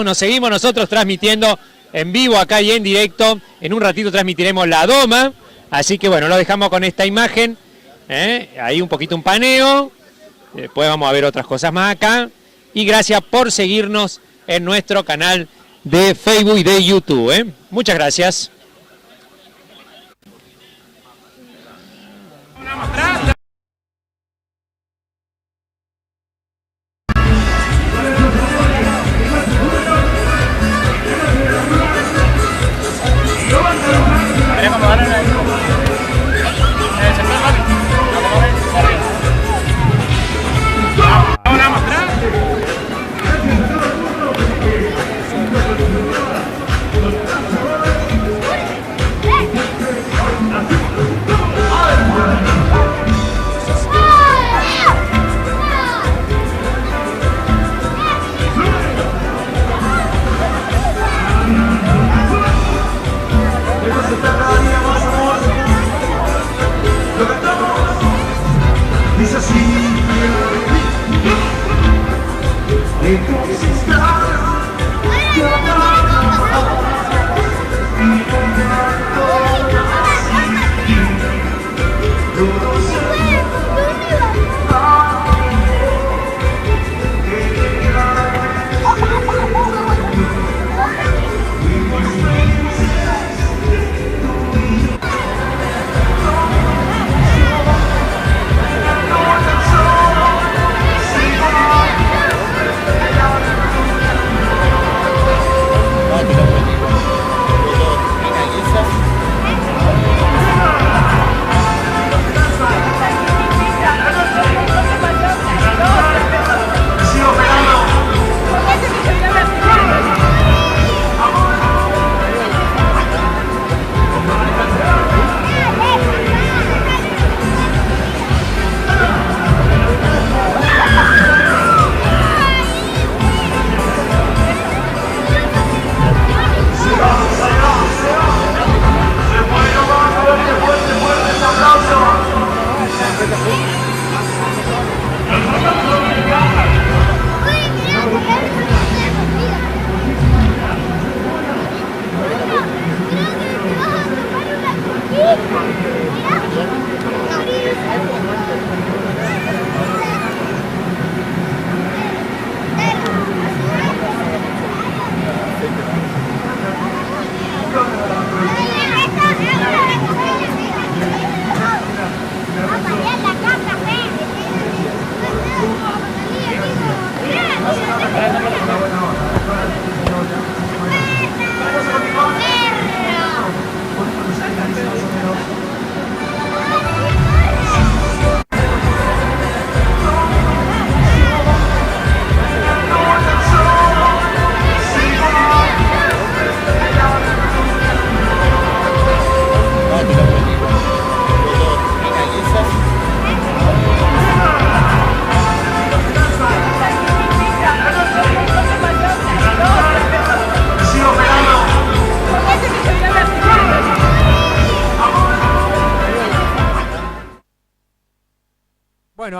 nos seguimos nosotros transmitiendo en vivo acá y en directo. En un ratito transmitiremos la doma. Así que bueno, lo dejamos con esta imagen. Ahí un poquito un paneo. Después vamos a ver otras cosas más acá. Y gracias por seguirnos en nuestro canal de Facebook y de YouTube. Muchas gracias.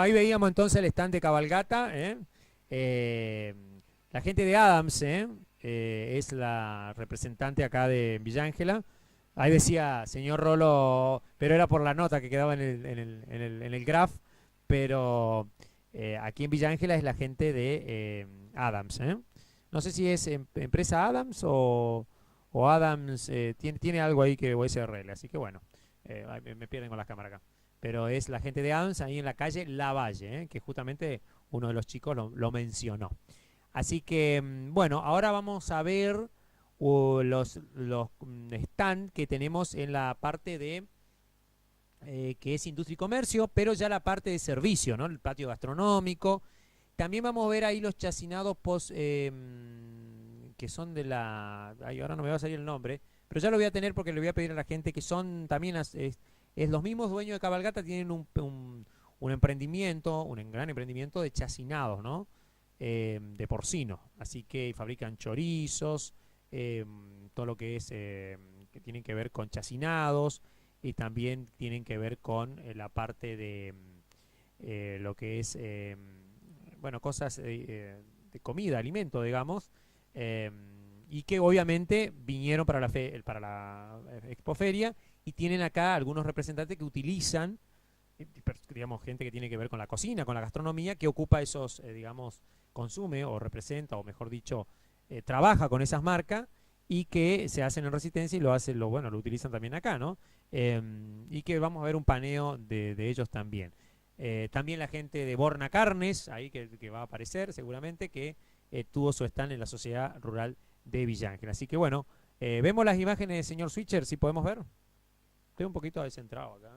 ahí veíamos entonces el stand de Cabalgata. La gente de Adams es la representante acá de Villa Ángela. Ahí decía señor Rolo, pero era por la nota que quedaba en el graph, pero aquí en Villa Ángela es la gente de Adams. No sé si es empresa Adams o Adams, tiene algo ahí que o SRL, así que bueno, me pierden con las cámaras acá. Pero es la gente de Adams ahí en la calle Lavalle, que justamente uno de los chicos lo mencionó. Así que, bueno, ahora vamos a ver los stand que tenemos en la parte de que es industria y comercio, pero ya la parte de servicio, ¿no? El patio gastronómico. También vamos a ver ahí los chacinados que son de la... Ay, ahora no me va a salir el nombre, pero ya lo voy a tener porque le voy a pedir a la gente que son también... Es los mismos dueños de Cabalgata, tienen un emprendimiento, un gran emprendimiento de chacinados, ¿no? De porcino. Así que fabrican chorizos, todo lo que es que tienen que ver con chacinados, y también tienen que ver con la parte de lo que es, bueno, cosas de comida, alimento, digamos, y que obviamente vinieron para la Expoferia, y tienen acá algunos representantes que utilizan, digamos, gente que tiene que ver con la cocina, con la gastronomía, que ocupa esos, digamos, consume o representa, o mejor dicho, trabaja con esas marcas, y que se hacen en Resistencia y lo utilizan también acá, ¿no? Y que vamos a ver un paneo de ellos también. También la gente de Borna Carnes, ahí que va a aparecer seguramente, que tuvo su stand en la Sociedad Rural de Villa Ángela. Así que bueno, vemos las imágenes, señor Switcher, si podemos ver. Estoy un poquito descentrado acá.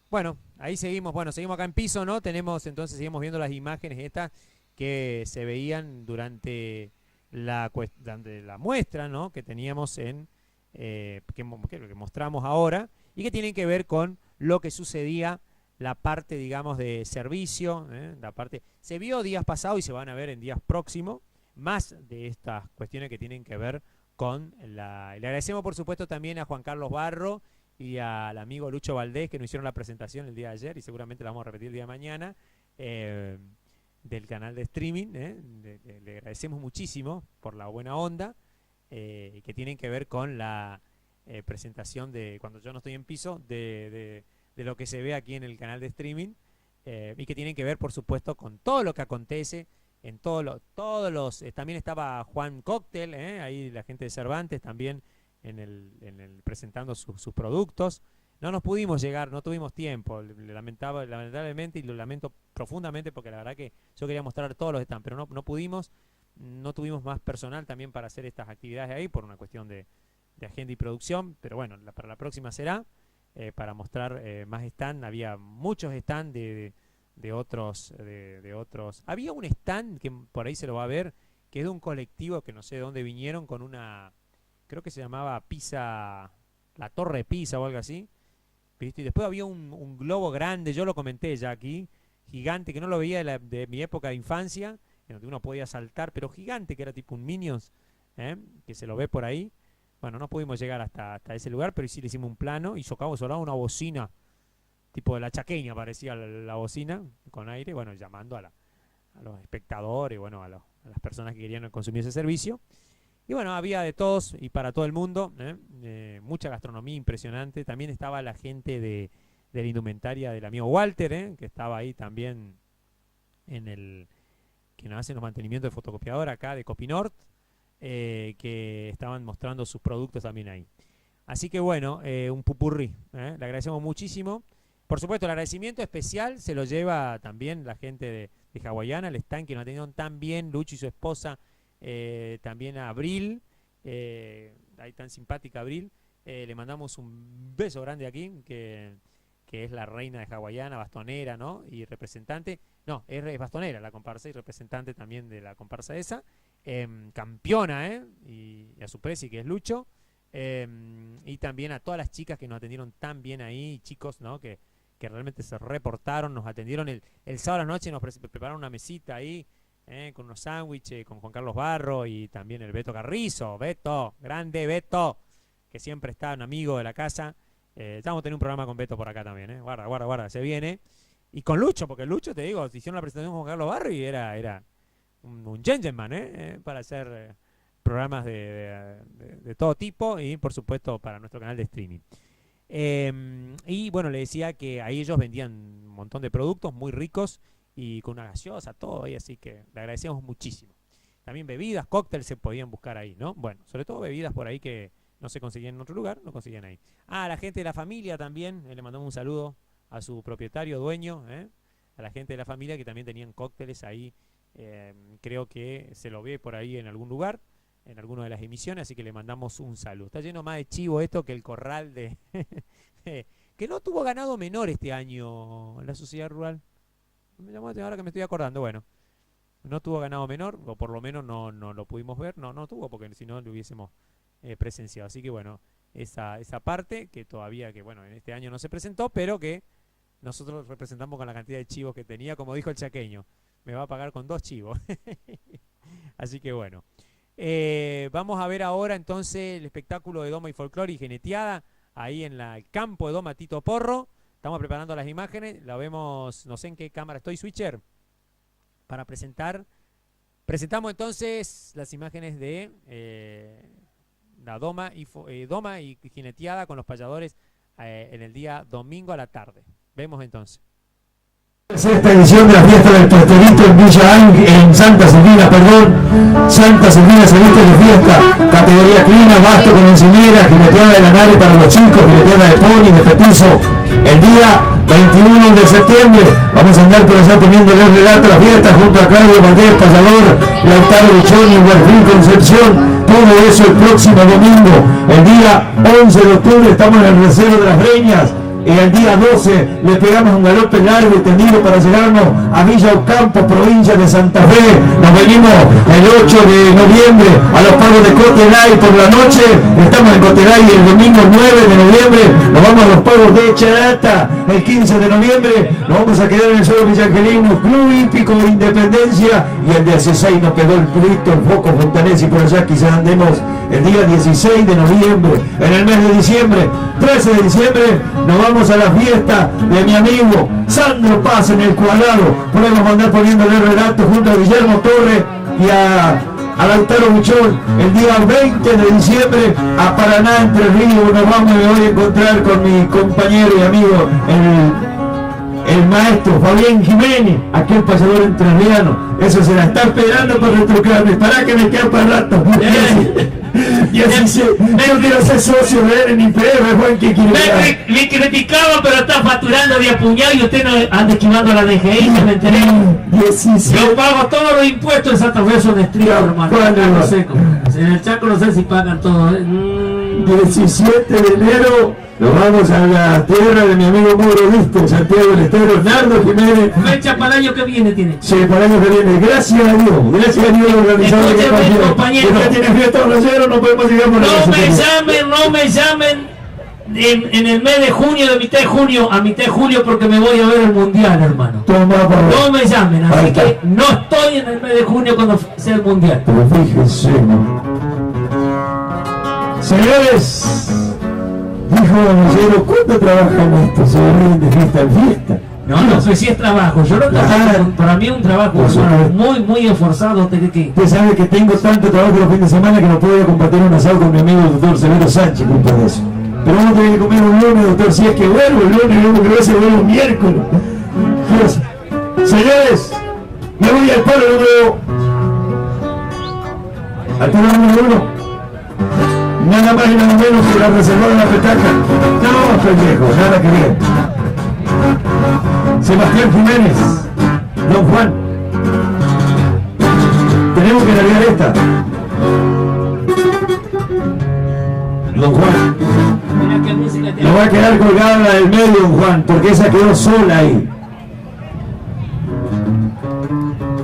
Bueno, ahí seguimos, seguimos acá en piso, ¿no? Seguimos viendo las imágenes estas que se veían durante la muestra, ¿no? Que teníamos que mostramos ahora, y que tienen que ver con lo que sucedía, la parte, digamos, de servicio, se vio días pasados y se van a ver en días próximos, más de estas cuestiones que tienen que ver con le agradecemos por supuesto también a Juan Carlos Barro y al amigo Lucho Valdés, que nos hicieron la presentación el día de ayer, y seguramente la vamos a repetir el día de mañana, del canal de streaming. Le agradecemos muchísimo por la buena onda, que tienen que ver con la presentación de cuando yo no estoy en piso, de lo que se ve aquí en el canal de streaming, y que tienen que ver, por supuesto, con todo lo que acontece en todos los también estaba Juan Cóctel, ahí la gente de Cervantes también presentando sus productos. no nos pudimos llegar, no tuvimos tiempo, lamentablemente, y lo lamento profundamente, porque la verdad que yo quería mostrar todos los stands, pero no pudimos, no tuvimos más personal también para hacer estas actividades ahí, por una cuestión de agenda y producción, pero bueno, para la próxima será, para mostrar más stand. Había muchos stands de otros, había un stand que por ahí se lo va a ver, que es de un colectivo que no sé de dónde vinieron, con una, creo que se llamaba Pisa, la Torre Pisa o algo así, ¿viste? Y después había un globo grande, yo lo comenté ya aquí, gigante, que no lo veía de mi época de infancia, en donde uno podía saltar, pero gigante, que era tipo un Minions, que se lo ve por ahí. Bueno, no pudimos llegar hasta ese lugar, pero sí le hicimos un plano y sonaba una bocina, tipo de la chaqueña parecía la bocina, con aire, bueno, llamando a los espectadores, bueno, a las personas que querían consumir ese servicio. Y bueno, había de todos y para todo el mundo, mucha gastronomía impresionante. También estaba la gente de la indumentaria del amigo Walter, que estaba ahí también que nos hacen los mantenimientos de fotocopiadora acá de Copinort, que estaban mostrando sus productos también ahí. Así que bueno, un pupurrí, le agradecemos muchísimo. Por supuesto, el agradecimiento especial se lo lleva también la gente de Hawaiana, el stand que nos atendieron tan bien, Lucho y su esposa, también a Abril, ahí tan simpática Abril, le mandamos un beso grande aquí, que es la reina de Hawaiana, bastonera, ¿no? Y representante, no, es bastonera la comparsa y representante también de la comparsa esa, campeona, y a su presi, que es Lucho, y también a todas las chicas que nos atendieron tan bien ahí, chicos, ¿no? Que realmente se reportaron, nos atendieron el sábado a la noche, nos prepararon una mesita ahí, con unos sándwiches, con Juan Carlos Barro y también el Beto Carrizo, Beto, grande Beto, que siempre está un amigo de la casa. Vamos a tener un programa con Beto por acá también, guarda, se viene. Y con Lucho, porque Lucho, te digo, hicieron la presentación con Juan Carlos Barro y era un gentleman, para hacer programas de todo tipo y por supuesto para nuestro canal de streaming. Y bueno, le decía que ahí ellos vendían un montón de productos muy ricos y con una gaseosa, todo ahí, así que le agradecemos muchísimo. También bebidas, cócteles se podían buscar ahí, ¿no? Bueno, sobre todo bebidas por ahí que no se conseguían en otro lugar, no conseguían ahí. A la gente de la familia también, le mandamos un saludo a su propietario, dueño, a la gente de la familia que también tenían cócteles ahí, creo que se lo ve por ahí en algún lugar, en alguna de las emisiones, así que le mandamos un saludo. Está lleno más de chivo esto que el corral de que no tuvo ganado menor este año en la sociedad rural. Me llamó ahora que me estoy acordando, bueno, no tuvo ganado menor, o por lo menos no lo pudimos ver, no tuvo, porque si no lo hubiésemos presenciado. Así que bueno, esa parte que todavía, que bueno, en este año no se presentó, pero que nosotros representamos con la cantidad de chivos que tenía, como dijo el chaqueño, me va a pagar con 2 chivos. Así que bueno. Vamos a ver ahora entonces el espectáculo de Doma y Folclore y Jineteada ahí en el campo de Doma Tito Porro. Estamos preparando las imágenes, la vemos, no sé en qué cámara estoy, switcher, para presentar. Presentamos entonces las imágenes de la Doma y Jineteada con los payadores en el día domingo a la tarde. Vemos entonces. Esta edición de la fiesta del pastorito en Villa Ángel, en Santa Silvina se viste de fiesta, categoría clima, basto con encimera, jineteada de la nave para los chicos, jineteada de pony, de petizo. El día 21 de septiembre vamos a andar por allá poniéndole el relato a la fiesta junto a Claudio Valdés, payador, Lautaro Bichoni, Guarfín Concepción, todo eso el próximo domingo. El día 11 de octubre estamos en el Recero de las Breñas. Y el día 12 le pegamos un galope largo y tendido para llegarnos a Villa Ocampo, provincia de Santa Fe. Nos venimos el 8 de noviembre a los pagos de Cotelay por la noche. Estamos en Cotelay el domingo 9 de noviembre. Nos vamos a los pagos de Charata el 15 de noviembre. Nos vamos a quedar en el suelo Villangelino, Club Hípico Independencia. Y el 16 nos pegó el Víctor Foco Fontanesi por allá. Quizás andemos el día 16 de noviembre. En el mes de diciembre, 13 de diciembre, nos vamos a la fiesta de mi amigo Sandro Paz en el Cuadrado. Podemos andar poniéndole el relato junto a Guillermo Torres y a Lautaro Buchón. El día 20 de diciembre a Paraná, Entre Ríos, nos vamos a encontrar con mi compañero y amigo el maestro Fabián Jiménez, aquel payador entrerriano. Eso se la está esperando para retrucarme. Para que me quede para rato. Y así yo quiero ser socio de él en IPF, Juan, ¿qué quiere? Me criticaba, pero está facturando de apuñado y usted no anda esquivando la DGI, me enteré. 17. Yo pago todos los impuestos en Santa Fe, son estrictos, hermano. ¿Cuándo? Seco. En el Chaco no sé si pagan todo. 17 de enero nos vamos a la tierra de mi amigo Mauro Listo, Santiago del Estero, Hernando Jiménez. Fecha para el año que viene tiene. Sí, para el año que viene. Gracias a Dios organizador de Escúcheme, compañero. Usted tiene fiesta rosero, no podemos llegar por No me llamen en el mes de junio, de mitad de junio a mitad de julio, porque me voy a ver el mundial, hermano. Toma, no me llamen, así que no estoy en el mes de junio cuando sea el mundial. Pero fíjense, señores, dijo Monllero, ¿cuánto trabajan estos? Se ven de fiesta en fiesta. No, pues sí es trabajo. Yo no para mí es un trabajo muy esforzado. Usted sabe que tengo tanto trabajo los fines de semana que no puedo compartir un asado con mi amigo el doctor Severo Sánchez, culpa de eso. Pero vamos a tener que comer un lunes, doctor, si es que vuelvo el lunes, luego que a veces vuelvo miércoles. Señores, me voy al palo número... al palo número 1. Nada más y nada menos que la reservada de la petaca. No, pendejo, nada que ver. Sebastián Jiménez, Don Juan. Tenemos que largar esta. Don Juan. No va a quedar colgada la del medio, Don Juan, porque esa quedó sola ahí.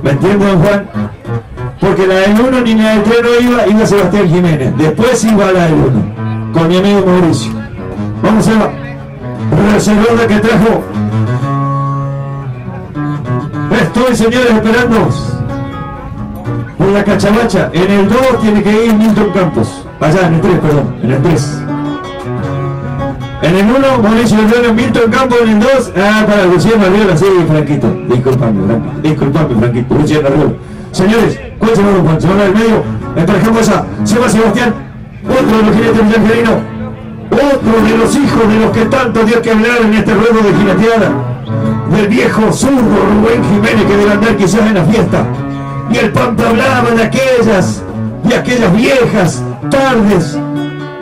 ¿Me entiende, Don Juan? Porque la del 1 ni la del 3 no iba Sebastián Jiménez. Después iba la del 1, con mi amigo Mauricio. Vamos a ver. Reservada que trajo. Estoy, señores, esperando por la cachavacha. En el 2 tiene que ir Milton Campos. Allá, en el 3, perdón. En el 3. En el 1, Mauricio León, Milton Campos. En el 2, para Luciano Arriola, sí, Franquito. Disculpame, Franquito. Luciano Arriola. Señores, ¿cuál se va a Juan? Se van al medio. Emparejamos esa. Se va Sebastián. Otro de los jinetes del Angelino. Otro de los hijos de los que tanto dio que hablar en este ruedo de jineteada. Del viejo zurdo Rubén Jiménez, que debe andar quizás en la fiesta. Y el Pampa hablaba de aquellas viejas tardes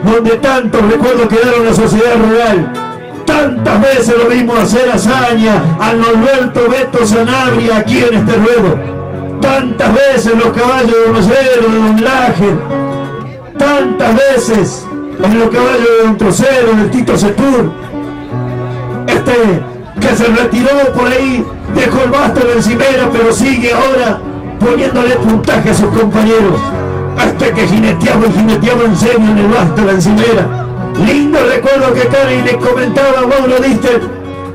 donde tantos recuerdos quedaron en la sociedad rural. Tantas veces lo vimos hacer hazaña al Norberto Beto Sanabria aquí en este ruedo. Tantas veces los caballos de Don Cero, de Don Laje. Tantas veces en los caballos de Don Trocero, del Tito Setur. Que se retiró por ahí, dejó el basto en encimera, pero sigue ahora poniéndole puntaje a sus compañeros. Que jineteaba en serio en el basto, la encimera. Lindo recuerdo que Cari le comentaba a Mauro Dister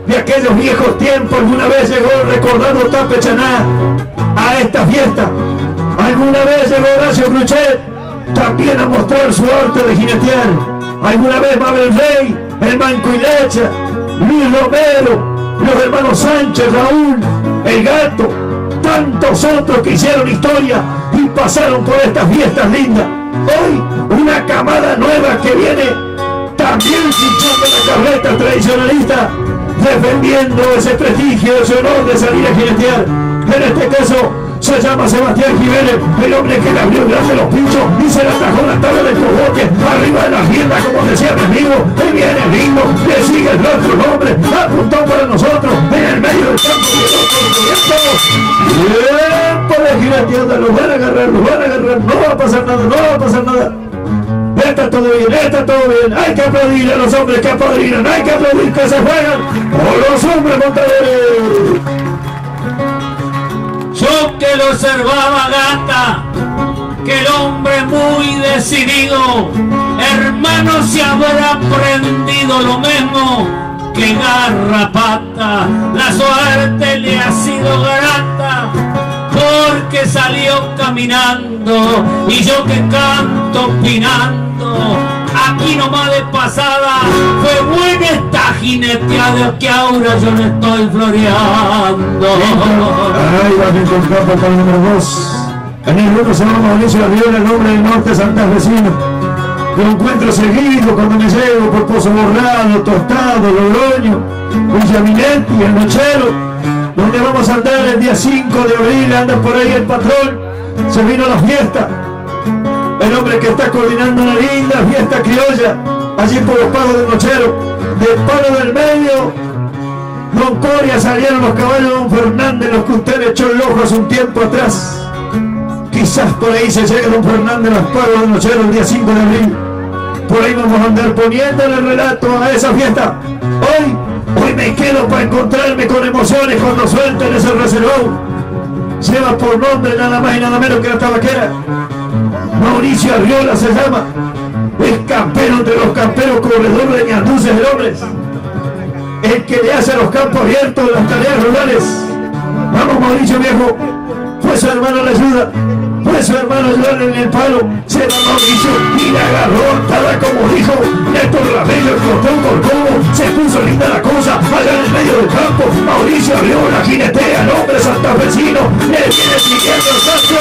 de aquellos viejos tiempos. Alguna vez llegó recordando Tape Chaná a esta fiesta. Alguna vez llegó Horacio Cruchet también a mostrar su arte de jinetear. Alguna vez Mabel Rey, el Manco y Lecha, Luis Romero, los hermanos Sánchez, Raúl, el Gato, tantos otros que hicieron historia y pasaron por estas fiestas lindas. Hoy una camada nueva que viene también hinchando la carreta tradicionalista, defendiendo ese prestigio, ese honor de salir a jinetear. En este caso se llama Sebastián Jiménez, el hombre que le abrió grande los pinchos y se le atajó la tabla del cogote arriba de la rienda, como decía mi amigo. Ahí viene el ritmo, le sigue el otro nombre, apuntó para nosotros en el medio del campo. Tiempo de jineteada, los van a agarrar, no va a pasar nada. Está todo bien, hay que aplaudir a los hombres que apadrinan, hay que aplaudir que se juegan por los hombres montadores. Yo que lo observaba, gata, que el hombre muy decidido, hermano, se habrá aprendido lo mismo que Garrapata. La suerte le ha sido grata porque salió caminando y yo que canto opinando. Aquí nomás de pasada fue buena esta jineteada que ahora yo le estoy floreando. Ahí va Milton Campos para el número 2. En el grupo se llama Mauricio Arriola, el hombre del norte santafesino. Lo encuentro seguido cuando me llevo por Pozo Borrado, Tostado, Logroño, Villa Minetti, El Nochero, donde vamos a andar el día 5 de abril. Anda por ahí el patrón, se vino la fiesta. El hombre que está coordinando una linda fiesta criolla, allí por los Pagos del Nochero. De Palo del Medio, Don Coria, salieron los caballos de Don Fernández, los que usted le echó el ojo hace un tiempo atrás. Quizás por ahí se llegue Don Fernández a los Pagos del Nochero el día 5 de abril. Por ahí vamos a andar poniéndole relato a esa fiesta. Hoy me quedo para encontrarme con emociones cuando suelten ese reservón. Lleva por nombre nada más y nada menos que la tabaquera. Mauricio Arriola se llama. Es campero entre los camperos, corredor de ñanduces de hombres. El que le hace a los campos abiertos las tareas rurales. Vamos, Mauricio viejo. Fue su hermano la ayuda. Fue su hermano ayudarle en el palo. Se va Mauricio y la agarró atada como dijo Néstor Ramello, el cortón por cobo. Se puso linda la cosa allá en el medio del campo. Mauricio abrió la jinetea, el hombre santafesino. Le viene siguiendo el santo.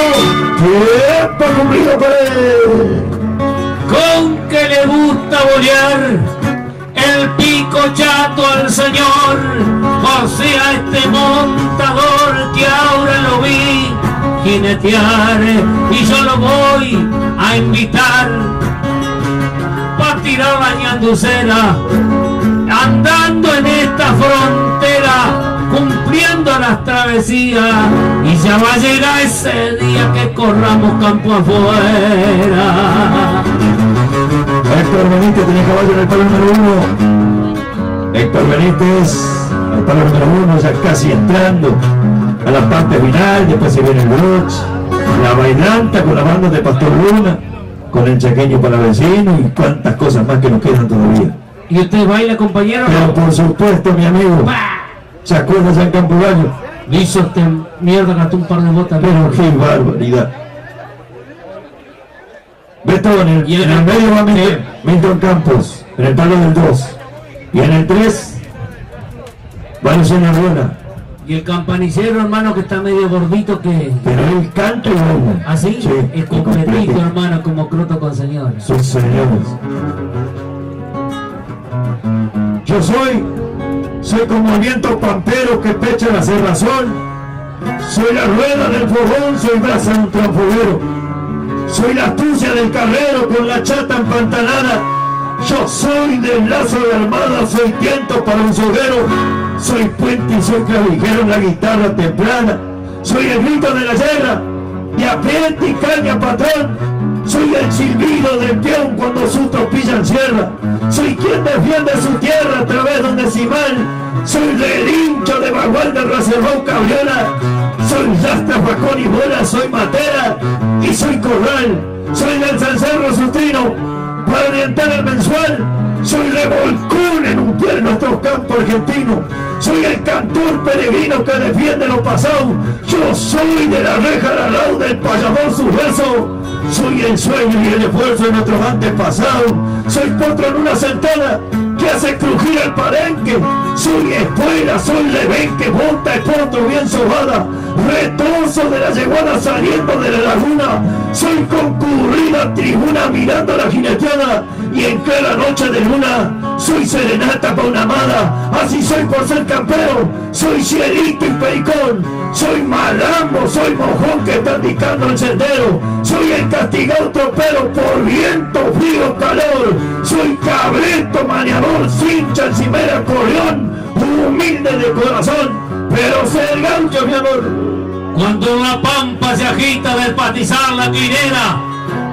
¡Tiempo cumplido para él! Con que le gusta bolear el pico chato al señor, o sea este montador que ahora lo vi jinetear, y yo lo voy a invitar pa' tirar la ñanducera, andando en esta frontera, cumpliendo las travesías, y ya va a llegar ese día que corramos campo afuera. Héctor Benítez tiene caballo en el palo número 1. Héctor Benítez, al palo número 1, ya casi entrando a la parte final. Después se viene el broche, la bailanta con la banda de Pastor Luna, con el chaqueño palavecino y cuantas cosas más que nos quedan todavía. ¿Y usted baila, compañero? Pero por supuesto, mi amigo. ¿Se acuerda ya en Campo Gallo? Hizo este mierda, gastó un par de botas. Pero qué barbaridad. Betón, en el medio va Milton Campos, en el palo del 2. Y en el 3 va Luciano Arriola. Y el campanicero, hermano, que está medio gordito, que... Pero él canta y baila. ¿Ah, sí? Sí, es completito, hermano, como Croto con señora. Sí, señores. Yo soy como el viento pampero que pecha la cerrazón. Soy la rueda del fogón, soy brasa de un transfuguero. Soy la astucia del carrero con la chata empantanada. Yo soy del lazo de armada, soy tiento para un soguero. Soy puente y soy clavijero en la guitarra temprana. Soy el grito de la guerra, de apriete y caña patrón. Soy el silbido del peón cuando sus tropillan sierra. Soy quien defiende su tierra a través de un decimal. Soy relincho de bagual del reservón cabriola. Soy lastra, facón y bola, soy matera y soy corral. Soy del cencerro sustrino para orientar el mensual. Soy revolcón en un pie de nuestro campo argentino. Soy el cantor peregrino que defiende lo pasado. Yo soy de la reja al lado del payador subverso. Soy el sueño y el esfuerzo de nuestros antepasados. Soy potro en una sentada que hace crujir el palenque. Soy espuela, soy levenque, bota el potro bien sobada. Retozo de la yeguada saliendo de la laguna. Soy concurrida tribuna mirando la jineteada. Y en clara noche de luna soy serenata para una amada. Así soy por ser campero. Soy cielito y pericón. Soy malambo, soy mojón que está indicando el sendero. Soy el castigado tropero por viento, frío, calor. Soy cabreto, maniador, cincha, encimera, acordeón. Humilde de corazón, pero ser gaucho, mi amor. Cuando una pampa se agita del patizar la quinera,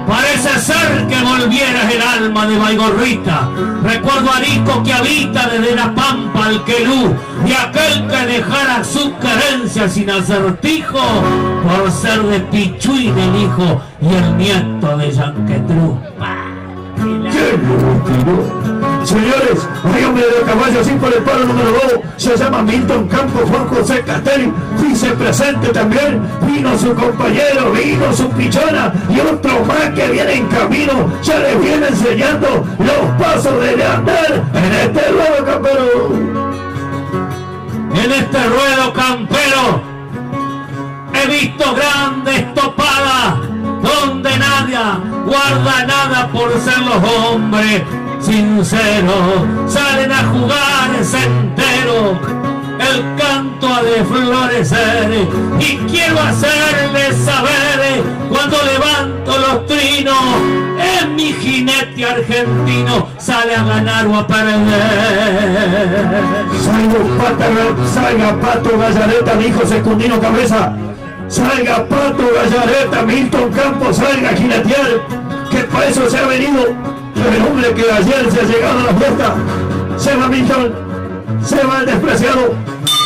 parece ser que volvieras el alma de Baigorrita. Recuerdo a Arico que habita desde la pampa al Quelú, y aquel que dejara su querencia sin acertijo por ser de Pichuín el hijo y el nieto de Yanquetrú. ¡Qué lúcido! Señores, hay hombre de caballo así por el palo número 2, se llama Milton Campos, Juan José Castelli, dice presente también, vino su compañero, vino su pichona y otro más que viene en camino, ya les viene enseñando los pasos de andar en este ruedo campero. En este ruedo campero he visto grandes topadas donde nadie guarda nada por ser los hombres sinceros, salen a jugar entero, el canto ha de florecer, y quiero hacerles saber, cuando levanto los trinos, es mi jinete argentino, sale a ganar o a perder. Salga Pato Gallareta, mi hijo Secundino Cabeza. Salga Pato Gallareta, Milton Campos, salga a jinetear, que para eso se ha venido el hombre que ayer se ha llegado a la fiesta. Se va Milton, se va el despreciado,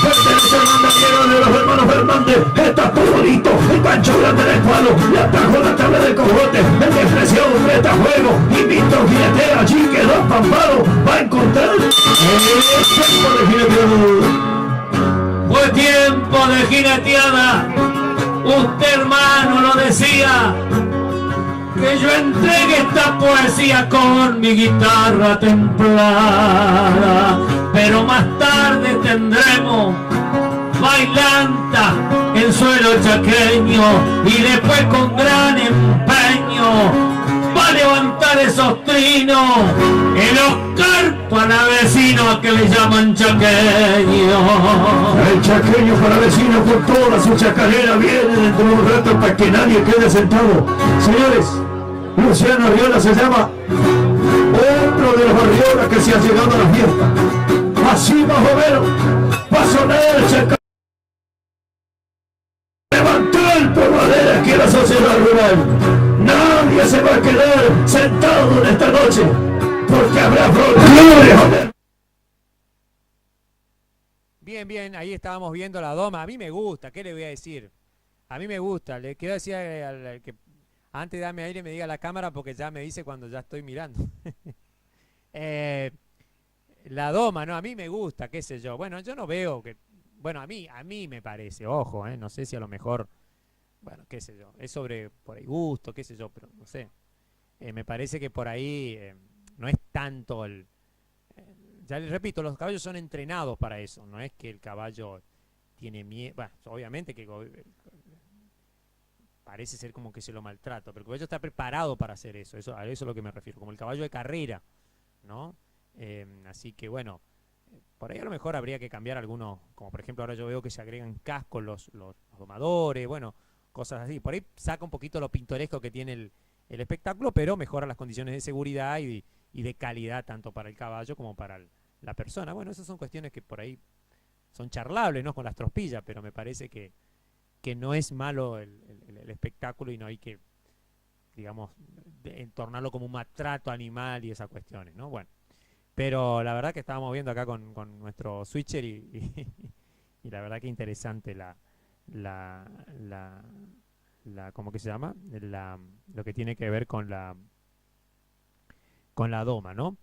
pertenece al mandamiento de los hermanos Fernández. Está todo listo, el Pancho Grande del Palo, le atajó la tabla del cogote, el despreciado meta juego, y Milton jinetea, allí quedó apampado, va a encontrar el tiempo de jineteado. Fue tiempo de jineteada, usted hermano lo decía, que yo entregue esta poesía con mi guitarra templada, pero más tarde tendremos bailanta en suelo chaqueño, y después con gran empeño va a levantar esos trinos el Oscar palavecino, a que le llaman chaqueño. El chaqueño palavecino con toda su chacarera viene dentro de un rato para que nadie quede sentado. Señores, Luciano Arriola se llama, otro de los Arriola que se ha llegado a la fiesta. Así más o menos va a sonar el chacarero. Levantó el polvadera que la sociedad rural. Nadie se va a quedar sentado en esta noche, porque habrá flores. Bien, bien, ahí estábamos viendo la doma. A mí me gusta, ¿qué le voy a decir? A mí me gusta, le quiero decir al que antes de darme aire me diga la cámara, porque ya me dice cuando ya estoy mirando. La doma, ¿no? A mí me gusta, qué sé yo. Bueno, yo no veo que... Bueno, a mí me parece, ojo, no sé si a lo mejor... Bueno, qué sé yo, es sobre por ahí gusto, qué sé yo, pero no sé. Me parece que por ahí no es tanto el... ya les repito, los caballos son entrenados para eso, no es que el caballo tiene miedo... Bueno, obviamente que parece ser como que se lo maltrata, pero el caballo está preparado para hacer eso, a eso es a lo que me refiero, como el caballo de carrera, ¿no? Así que bueno, por ahí a lo mejor habría que cambiar algunos, como por ejemplo ahora yo veo que se agregan cascos los domadores, bueno, cosas así. Por ahí saca un poquito lo pintoresco que tiene el espectáculo, pero mejora las condiciones de seguridad y de calidad tanto para el caballo como para la persona. Bueno, esas son cuestiones que por ahí son charlables, ¿no? Con las trospillas, pero me parece que no es malo el espectáculo, y no hay que, digamos, entornarlo como un maltrato animal y esas cuestiones, ¿no? Bueno, pero la verdad que estábamos viendo acá con nuestro switcher y la verdad que interesante ¿cómo que se llama? Lo que tiene que ver con la doma, ¿no?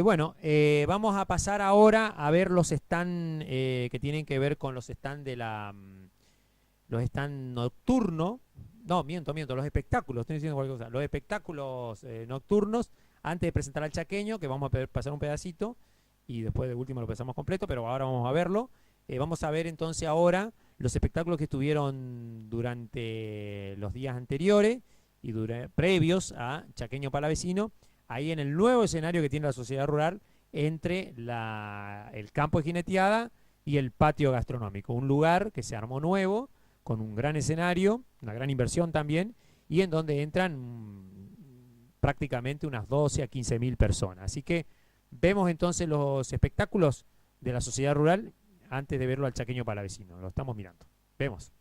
Bueno, vamos a pasar ahora a ver los stands que tienen que ver con los stands de los stands nocturnos. No, miento, los espectáculos, estoy diciendo cualquier cosa. Los espectáculos nocturnos, antes de presentar al chaqueño, que vamos a pasar un pedacito, y después de último lo pasamos completo, pero ahora vamos a verlo. Vamos a ver entonces ahora los espectáculos que estuvieron durante los días anteriores y previos a Chaqueño Palavecino, ahí en el nuevo escenario que tiene la Sociedad Rural entre el campo de jineteada y el patio gastronómico. Un lugar que se armó nuevo, con un gran escenario, una gran inversión también, y en donde entran prácticamente unas 12 a 15.000 personas. Así que vemos entonces los espectáculos de la Sociedad Rural antes de verlo al Chaqueño Palavecino. Lo estamos mirando. Vemos.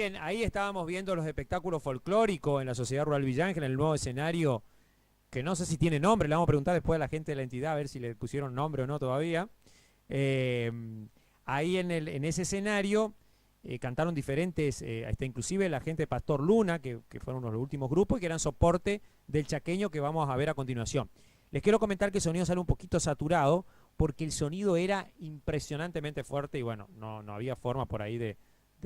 Bien, ahí estábamos viendo los espectáculos folclóricos en la Sociedad Rural Villa Ángela, en el nuevo escenario, que no sé si tiene nombre, le vamos a preguntar después a la gente de la entidad a ver si le pusieron nombre o no todavía. Ahí en ese escenario cantaron diferentes, inclusive la gente de Pastor Luna, que fueron uno de los últimos grupos y que eran soporte del chaqueño que vamos a ver a continuación. Les quiero comentar que el sonido sale un poquito saturado porque el sonido era impresionantemente fuerte y bueno, no había forma por ahí de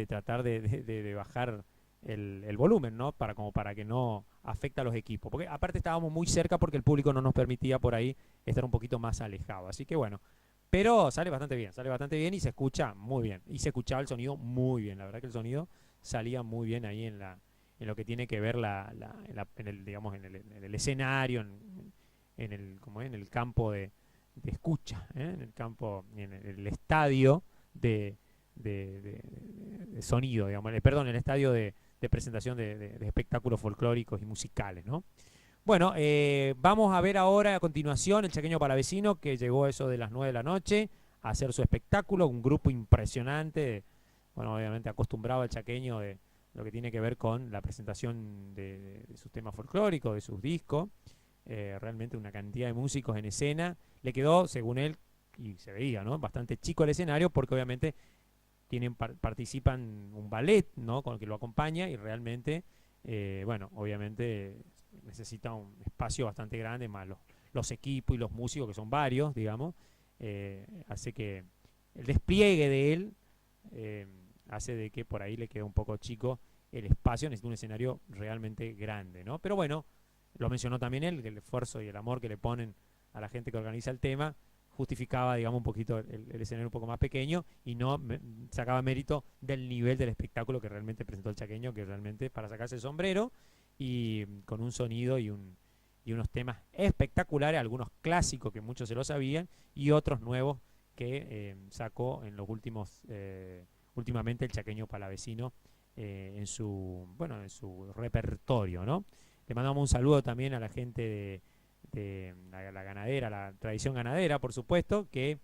tratar de bajar el volumen, ¿no? Como para que no afecte a los equipos. Porque aparte estábamos muy cerca porque el público no nos permitía por ahí estar un poquito más alejado. Así que bueno, pero sale bastante bien y se escucha muy bien. Y se escuchaba el sonido muy bien. La verdad que el sonido salía muy bien ahí en lo que tiene que ver en el escenario, en el campo de escucha, en el campo, en el estadio de sonido, digamos, perdón, el estadio de presentación de espectáculos folclóricos y musicales, ¿no? Bueno, vamos a ver ahora a continuación el Chaqueño Palavecino, que llegó eso de las 9 de la noche a hacer su espectáculo, un grupo impresionante, bueno, obviamente acostumbrado al chaqueño de lo que tiene que ver con la presentación de sus temas folclóricos, de sus discos, realmente una cantidad de músicos en escena, le quedó, según él, y se veía, ¿no? Bastante chico el escenario, porque obviamente participan un ballet, ¿no? Con el que lo acompaña y realmente, bueno, obviamente necesita un espacio bastante grande, más los equipos y los músicos, que son varios, digamos, hace que el despliegue de él hace de que por ahí le quede un poco chico el espacio, necesita un escenario realmente grande, ¿no? Pero bueno, lo mencionó también él, el esfuerzo y el amor que le ponen a la gente que organiza el tema justificaba, digamos, un poquito el escenario un poco más pequeño y no sacaba mérito del nivel del espectáculo que realmente presentó el chaqueño, que realmente para sacarse el sombrero y con un sonido y unos temas espectaculares, algunos clásicos que muchos se lo sabían y otros nuevos que sacó en los últimamente el Chaqueño Palavecino en su repertorio, ¿no? Le mandamos un saludo también a la gente de la ganadera, la tradición ganadera, por supuesto, que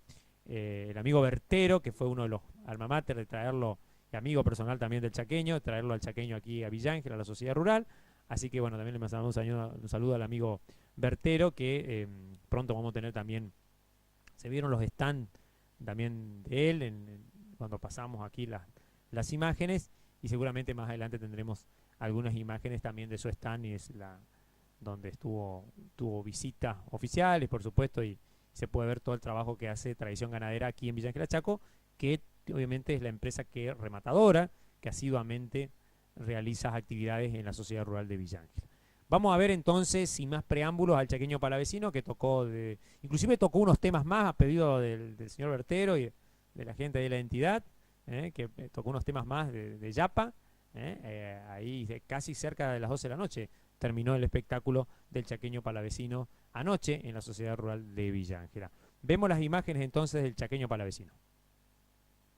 el amigo Bertero, que fue uno de los alma mater de traerlo, y amigo personal también del chaqueño, traerlo al chaqueño aquí a Villa Ángela, a la sociedad rural. Así que bueno, también le mandamos un saludo al amigo Bertero, que pronto vamos a tener también, se vieron los stands también de él cuando pasamos aquí las imágenes, y seguramente más adelante tendremos algunas imágenes también de su stand, y es donde tuvo visitas oficiales, por supuesto, y se puede ver todo el trabajo que hace Tradición Ganadera aquí en Villa Ángela Chaco, que obviamente es la empresa rematadora, que asiduamente realiza actividades en la sociedad rural de Villa Ángela. Vamos a ver entonces, sin más preámbulos, al Chaqueño Palavecino, que inclusive tocó unos temas más a pedido del señor Bertero y de la gente de la entidad, que tocó unos temas más de Yapa, ahí casi cerca de las 12 de la noche terminó el espectáculo del Chaqueño Palavecino anoche en la sociedad rural de Villa Ángela. Vemos las imágenes entonces del Chaqueño Palavecino.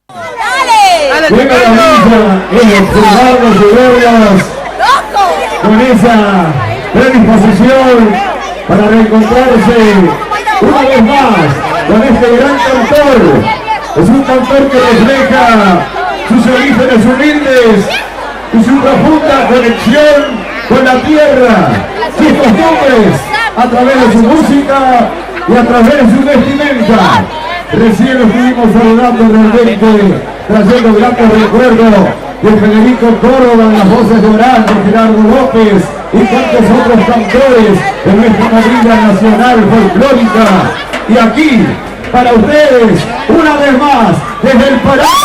Venga la misa, exaltarnos y glorias con esa predisposición para reencontrarse una vez más con este gran cantor. Es un cantor que refleja sus orígenes humildes y su profunda conexión con la tierra, sus costumbres, a través de su música y a través de su vestimenta. Recién lo estuvimos saludando realmente, trayendo grandes recuerdos de Federico Córdoba, en las voces de Orán, de Gerardo López y tantos otros cantores de nuestra Marina Nacional Folclórica. Y aquí, para ustedes, una vez más, desde el Palacio.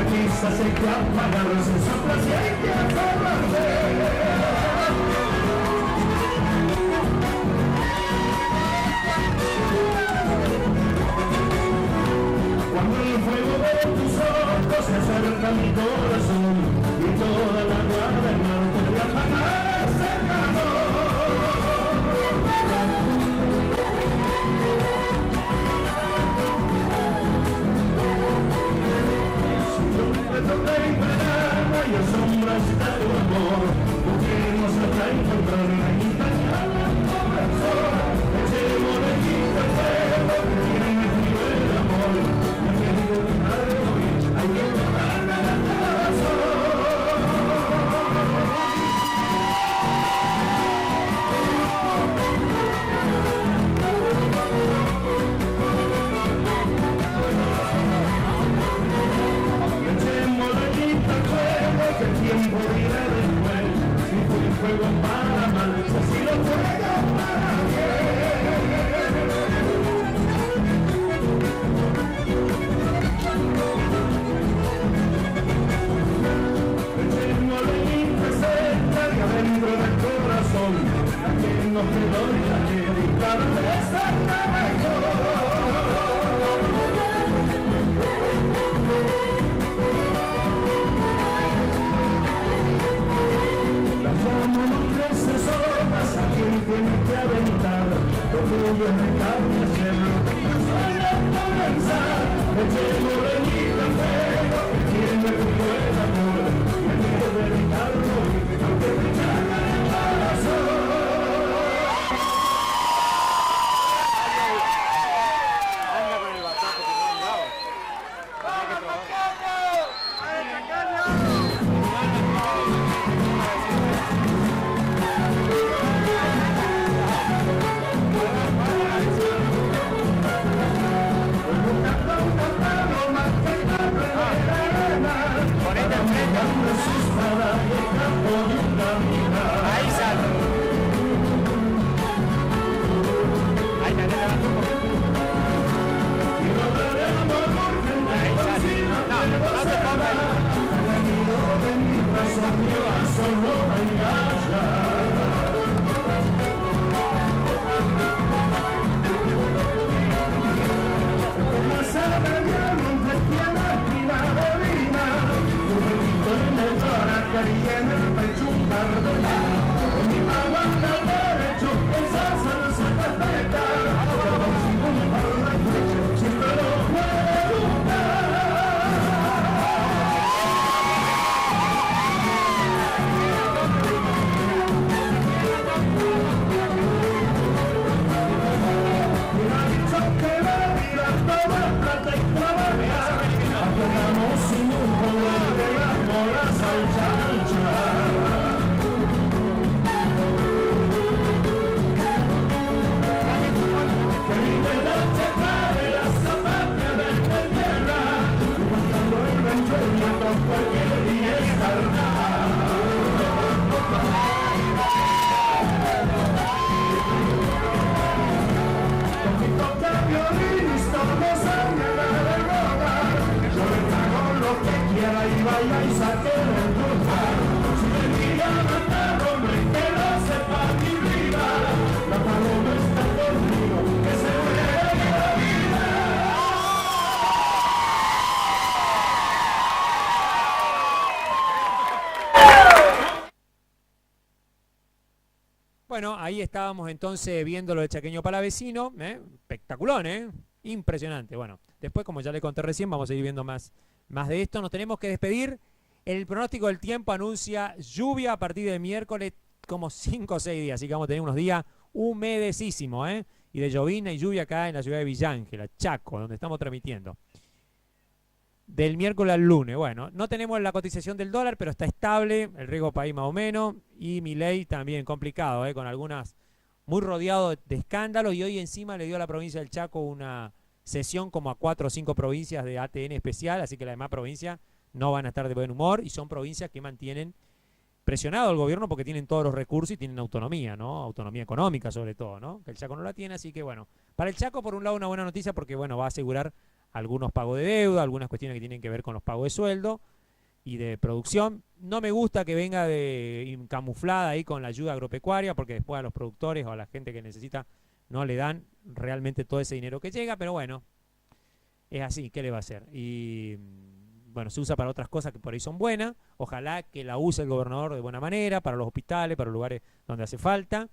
quizás hay que apagarse, soplas y hay que aferrarse. Cuando el fuego de tus ojos se acerca a mi corazón y toda la guarda del norte de apagarse el calor. Donde hay verano y sombras de tu amor, busquemos hasta encontrar la intañable corazón. Echemos leñita al fuego que tiene frío el amor. Me querido dejar hoy, hay que tomarme la corazón. Que el tiempo dirá después si fue fuego para mal, si lo fuego para bien. Echemos leñita cerca de adentro del corazón, a quien nos quedó y la que cada vez está mejor. A quien tiene que aventar, lo tuyo es dejar de hacerlo, no solo comenzar. Echemos leñita al fuego, que tiene frío el amor, me quiero dedicarlo, aunque me llame el corazón. Anda con el bataco que no han dado. Ahí sale. Ahí te levantó un poquito. Ahí sale. No te pongas. Bueno, ahí estábamos entonces viendo lo de Chaqueño Palavecino, espectaculón, impresionante. Bueno, después, como ya le conté recién, vamos a ir viendo más de esto. Nos tenemos que despedir. El pronóstico del tiempo anuncia lluvia a partir de miércoles como 5 o 6 días, así que vamos a tener unos días humedecísimos, y de llovina y lluvia acá en la ciudad de Villa Ángela, Chaco, donde estamos transmitiendo. Del miércoles al lunes, bueno, no tenemos la cotización del dólar, pero está estable, el riesgo país más o menos, y Milei también complicado, con algunas, muy rodeado de escándalos, y hoy encima le dio a la provincia del Chaco una sesión como a 4 o 5 provincias de ATN especial, así que las demás provincias no van a estar de buen humor, y son provincias que mantienen presionado al gobierno porque tienen todos los recursos y tienen autonomía, ¿no? Autonomía económica sobre todo, ¿no? Que el Chaco no la tiene, así que bueno, para el Chaco por un lado una buena noticia porque bueno, va a asegurar algunos pagos de deuda, algunas cuestiones que tienen que ver con los pagos de sueldo y de producción. No me gusta que venga camuflada ahí con la ayuda agropecuaria, porque después a los productores o a la gente que necesita no le dan realmente todo ese dinero que llega, pero bueno, es así, ¿qué le va a hacer? Y bueno, se usa para otras cosas que por ahí son buenas, ojalá que la use el gobernador de buena manera, para los hospitales, para los lugares donde hace falta,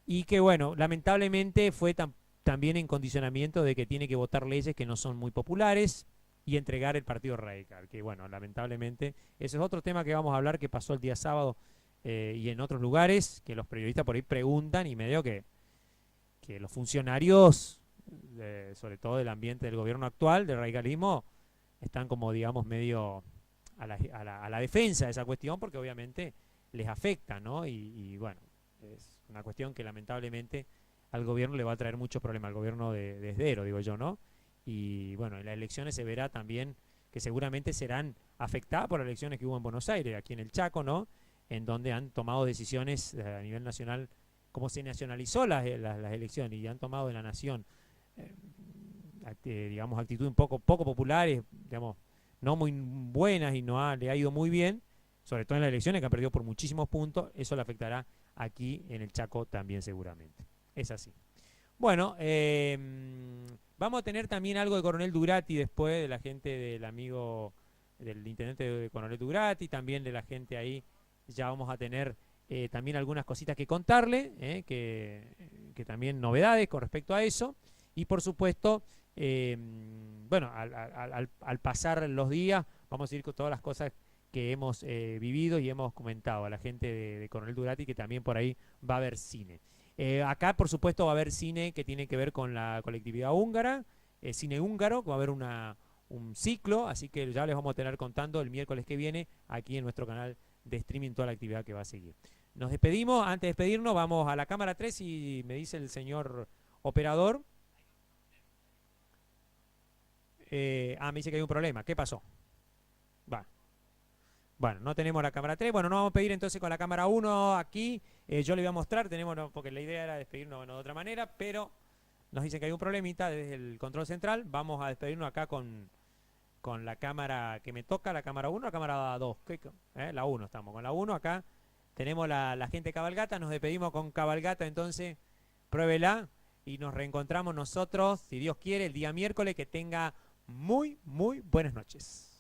y que bueno, lamentablemente fue también en condicionamiento de que tiene que votar leyes que no son muy populares y entregar el Partido Radical, que bueno, lamentablemente, ese es otro tema que vamos a hablar, que pasó el día sábado y en otros lugares, que los periodistas por ahí preguntan, y medio que los funcionarios, sobre todo del ambiente del gobierno actual, del radicalismo, están como, digamos, medio a la defensa de esa cuestión, porque obviamente les afecta, ¿no? Y bueno, es una cuestión que lamentablemente al gobierno le va a traer muchos problemas, al gobierno de Esdero, digo yo, ¿no? Y bueno, en las elecciones se verá también que seguramente serán afectadas por las elecciones que hubo en Buenos Aires, aquí en el Chaco, ¿no? En donde han tomado decisiones a nivel nacional, como se nacionalizó las elecciones, y han tomado de la nación digamos, actitudes un poco populares, digamos, no muy buenas, y le ha ido muy bien, sobre todo en las elecciones que han perdido por muchísimos puntos. Eso le afectará aquí en el Chaco también seguramente. Es así. Bueno, vamos a tener también algo de Coronel Durati después, de la gente del amigo, del intendente de Coronel Durati, también de la gente ahí. Ya vamos a tener también algunas cositas que contarle, que también novedades con respecto a eso. Y por supuesto, bueno, al pasar los días, vamos a ir con todas las cosas que hemos vivido y hemos comentado a la gente de Coronel Durati, que también por ahí va a haber cine. Acá, por supuesto, va a haber cine que tiene que ver con la colectividad húngara, cine húngaro, va a haber un ciclo, así que ya les vamos a tener contando el miércoles que viene aquí en nuestro canal de streaming toda la actividad que va a seguir. Nos despedimos. Antes de despedirnos, vamos a la cámara 3 y me dice el señor operador. Me dice que hay un problema. ¿Qué pasó? Bueno, no tenemos la cámara 3. Bueno, nos vamos a pedir entonces con la cámara 1 aquí. Yo le voy a mostrar, porque la idea era despedirnos de otra manera, pero nos dicen que hay un problemita desde el control central. Vamos a despedirnos acá con la cámara que me toca, la cámara 1, la cámara 2. La 1, estamos con la 1 acá. Tenemos la gente de Cabalgata, nos despedimos con Cabalgata, entonces pruébela y nos reencontramos nosotros, si Dios quiere, el día miércoles. Que tenga muy buenas noches.